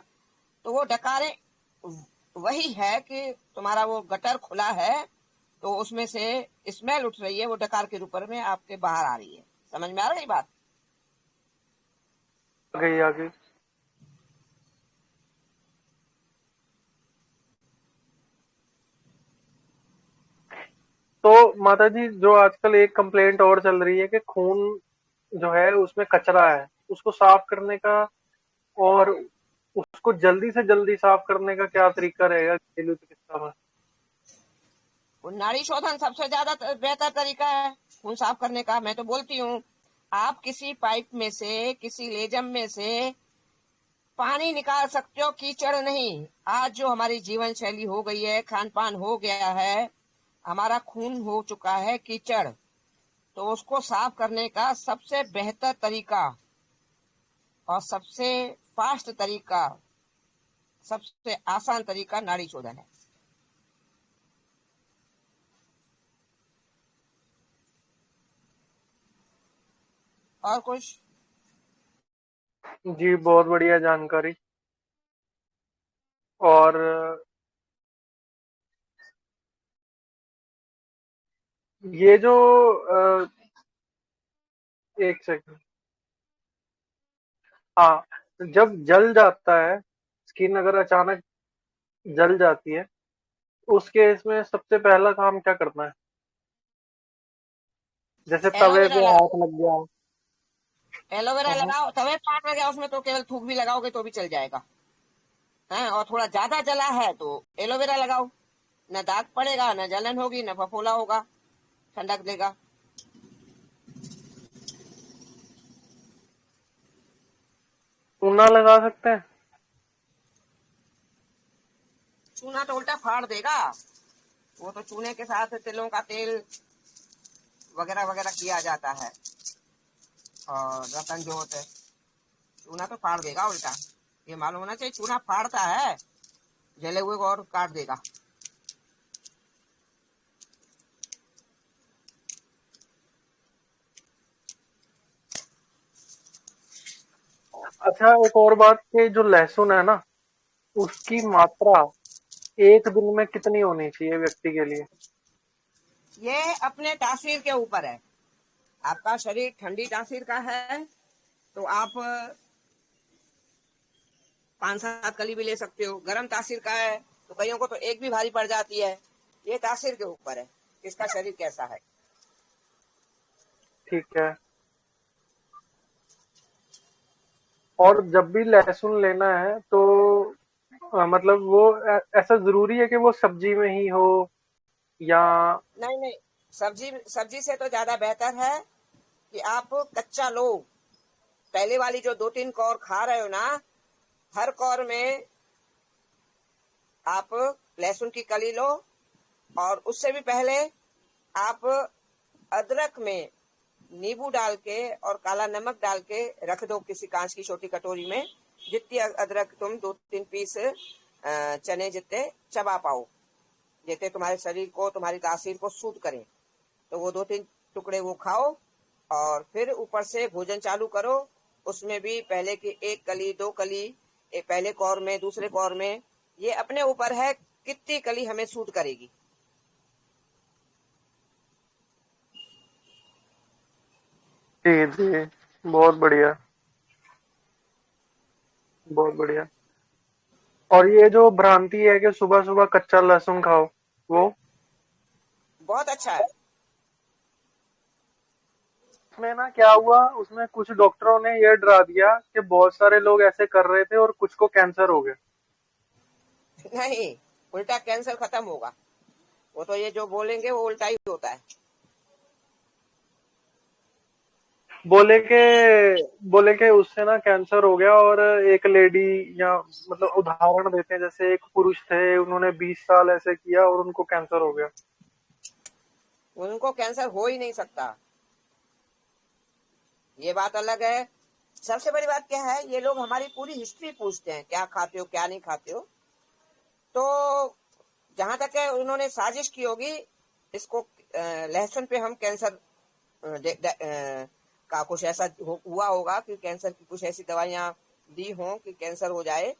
तो वो डकारें वही है कि तुम्हारा वो गटर खुला है, तो उसमें से स्मेल उठ रही है, वो डकार के रूप में आपके बाहर आ रही है। समझ में आ रही बात? आ गई आ गई। तो माता जी, जो आजकल एक कंप्लेंट और चल रही है कि खून जो है उसमें कचरा है, उसको साफ करने का और उसको जल्दी से जल्दी साफ करने का क्या तरीका रहेगा घरेलू चिकित्सा में? वो नाड़ी शोधन सबसे ज्यादा बेहतर तरीका है खून साफ करने का। मैं तो बोलती हूँ, आप किसी पाइप में से, किसी लेजम में से पानी निकाल सकते हो, कीचड़ नहीं। आज जो हमारी जीवन शैली हो गई है, खान पान हो गया है, हमारा खून हो चुका है कीचड़। तो उसको साफ करने का सबसे बेहतर तरीका और सबसे फास्ट तरीका, सबसे आसान तरीका नाड़ी शोधन है। और कुछ? जी, बहुत बढ़िया जानकारी। और ये जो एक सेकंड। हाँ, जब जल जाता है, स्किन अगर अचानक जल जाती है, उस केस में सबसे पहला काम क्या करना है? जैसे तवे एलोवेरा पे लगाओ। हाथ लग गया। एलोवेरा हाँ। लगाओ, तवे पे हाथ लग गया, उसमें तो केवल थूक भी लगाओगे तो भी चल जाएगा है। और थोड़ा ज्यादा जला है तो एलोवेरा लगाओ, न दाग पड़ेगा, न जलन होगी, न फफोला होगा, ठंडक देगा। चूना लगा सकते हैं? चूना तो उल्टा फाड़ देगा। वो तो चूने के साथ तिलों का तेल वगैरह वगैरह किया जाता है, और रतन जो होते हैं, चूना तो फाड़ देगा उल्टा। ये मालूम होना चाहिए, चूना फाड़ता है, जले हुए को और काट देगा। अच्छा, एक और बात कि जो लहसुन है ना, उसकी मात्रा एक दिन में कितनी होनी चाहिए व्यक्ति के लिए? ये अपने तासीर के ऊपर है। आपका शरीर ठंडी तासीर का है तो आप 5-7 कली भी ले सकते हो। गर्म तासीर का है तो कईयों को तो एक भी भारी पड़ जाती है। ये तासीर के ऊपर है, किसका शरीर कैसा है। ठीक है। और जब भी लहसुन लेना है तो मतलब वो ऐसा जरूरी है कि वो सब्जी में ही हो या? नहीं नहीं, सब्जी सब्जी से तो ज्यादा बेहतर है कि आप कच्चा लो। पहले वाली जो 2-3 कौर खा रहे हो ना, हर कौर में आप लहसुन की कली लो, और उससे भी पहले आप अदरक में नींबू डाल के और काला नमक डाल के रख दो किसी कांच की छोटी कटोरी में। जितनी अदरक तुम 2-3 पीस चने जितने चबा पाओ, जितने तुम्हारे शरीर को, तुम्हारी तासीर को सूट करें, तो वो 2-3 टुकड़े वो खाओ। और फिर ऊपर से भोजन चालू करो। उसमें भी पहले की 1 कली 2 कली, पहले कौर में दूसरे कौर में, ये अपने ऊपर है कितनी कली हमें सूट करेगी। जी जी, बहुत बढ़िया, बहुत बढ़िया। और ये जो भ्रांति है कि सुबह सुबह कच्चा लहसुन खाओ, वो बहुत अच्छा है। उसमें ना क्या हुआ, उसमें कुछ डॉक्टरों ने ये डरा दिया कि बहुत सारे लोग ऐसे कर रहे थे और कुछ को कैंसर हो गया। नहीं, उल्टा कैंसर खत्म होगा। वो तो ये जो बोलेंगे वो उल्टा ही होता है। बोले के बोले के उससे ना कैंसर हो गया। और एक लेडी, या मतलब उदाहरण देते हैं, जैसे एक पुरुष थे, उन्होंने 20 साल ऐसे किया और उनको कैंसर हो गया। उनको कैंसर हो ही नहीं सकता, ये बात अलग है। सबसे बड़ी बात क्या है, ये लोग हमारी पूरी हिस्ट्री पूछते हैं, क्या खाते हो क्या नहीं खाते हो। तो जहां तक है उन्होंने साजिश की होगी इसको लहसुन पे हम कैंसर का कुछ ऐसा हुआ होगा कि कैंसर की कुछ ऐसी दवाइयां दी हों कि कैंसर हो जाए।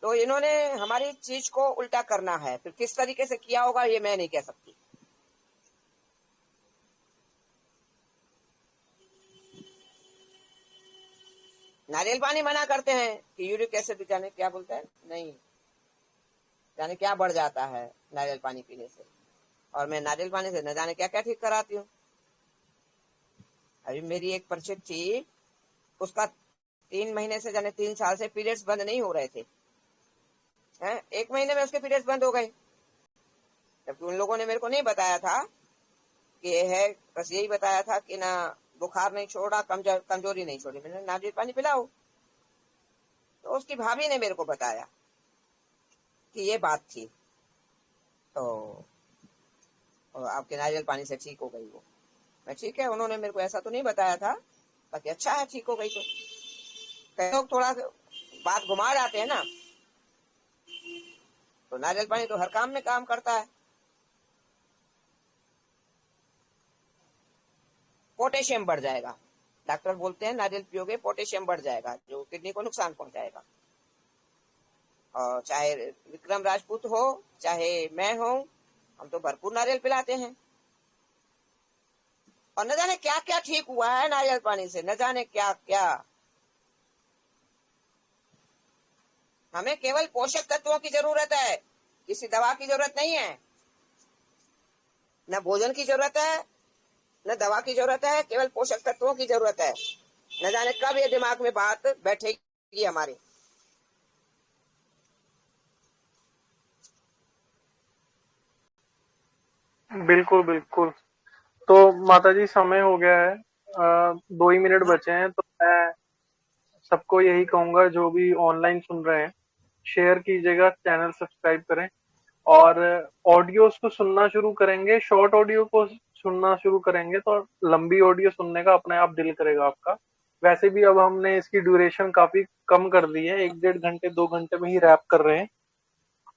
तो इन्होंने हमारी चीज को उल्टा करना है। फिर किस तरीके से किया होगा ये मैं नहीं कह सकती। नारियल पानी मना करते हैं कि यूरिक एसिड जाने क्या बोलता है, नहीं जाने क्या बढ़ जाता है नारियल पानी पीने से। और मैं नारियल पानी से न जाने क्या क्या ठीक कराती हूँ। अभी मेरी एक परिचित थी, उसका 3 महीने से जाने 3 साल से पीरियड्स बंद नहीं हो रहे थे हैं। 1 महीने में उसके पीरियड्स बंद हो गए, जबकि उन लोगों ने मेरे को नहीं बताया था कि ये है। बस यही बताया था कि ना बुखार नहीं छोड़ा, कमजोरी नहीं छोड़ी। मैंने नारियल पानी पिलाओ, तो उसकी भाभी ने मेरे को बताया कि ये बात थी। तो आपके नारियल पानी से ठीक हो गई वो। मैं ठीक है, उन्होंने मेरे को ऐसा तो नहीं बताया था, बाकी अच्छा है ठीक हो गई। तो कई लोग थोड़ा बात घुमा जाते हैं ना, तो नारियल पानी तो हर काम में काम करता है। पोटेशियम बढ़ जाएगा, डॉक्टर बोलते हैं नारियल पियोगे पोटेशियम बढ़ जाएगा, जो किडनी को नुकसान पहुंचाएगा। और चाहे विक्रम राजपूत हो चाहे मैं हूं, हम तो भरपूर नारियल पिलाते हैं। और न जाने क्या क्या ठीक हुआ है नारियल पानी से, न जाने क्या क्या। हमें केवल पोषक तत्वों की जरूरत है, किसी दवा की जरूरत नहीं है। न भोजन की जरूरत है न दवा की जरूरत है, केवल पोषक तत्वों की जरूरत है। न जाने कब ये दिमाग में बात बैठेगी हमारे। बिल्कुल बिल्कुल। तो माता जी, समय हो गया है, 2 ही मिनट बचे हैं। तो मैं सबको यही कहूंगा, जो भी ऑनलाइन सुन रहे हैं, शेयर कीजिएगा, चैनल सब्सक्राइब करें। और ऑडियोज को सुनना शुरू करेंगे, शॉर्ट ऑडियो को सुनना शुरू करेंगे तो लंबी ऑडियो सुनने का अपने आप दिल करेगा आपका। वैसे भी अब हमने इसकी ड्यूरेशन काफी कम कर दी है, 1-1.5 घंटे 2 घंटे में ही रैप कर रहे हैं,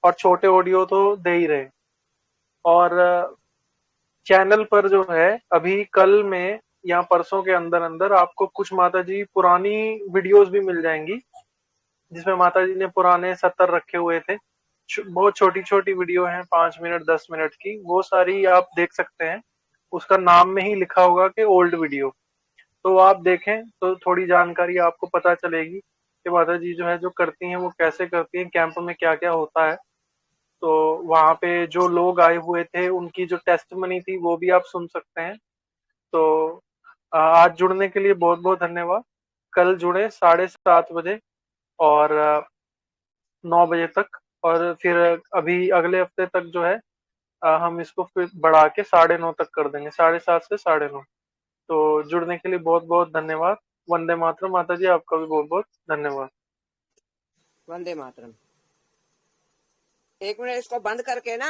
और छोटे ऑडियो तो दे ही रहे हैं। और चैनल पर जो है, अभी कल में या परसों के अंदर अंदर आपको कुछ माता जी पुरानी वीडियोस भी मिल जाएंगी, जिसमें माता जी ने पुराने 70 रखे हुए थे। बहुत छोटी छोटी वीडियो हैं, 5 मिनट 10 मिनट की, वो सारी आप देख सकते हैं। उसका नाम में ही लिखा होगा कि ओल्ड वीडियो। तो आप देखें तो थोड़ी जानकारी आपको पता चलेगी कि माता जी जो है जो करती हैं वो कैसे करती हैं, कैंप में क्या क्या होता है। तो वहां पे जो लोग आए हुए थे उनकी जो टेस्टमनी थी वो भी आप सुन सकते हैं। तो आज जुड़ने के लिए बहुत बहुत धन्यवाद। कल जुड़े 7:30 बजे और 9 बजे तक, और फिर अभी अगले हफ्ते तक जो है हम इसको फिर बढ़ा के 9:30 तक कर देंगे, 7:30 से 9:30। तो जुड़ने के लिए बहुत बहुत धन्यवाद। वंदे मातरम। माता जी आपका भी बहुत बहुत धन्यवाद। वंदे मातरम। 1 मिनट इसको बंद करके ना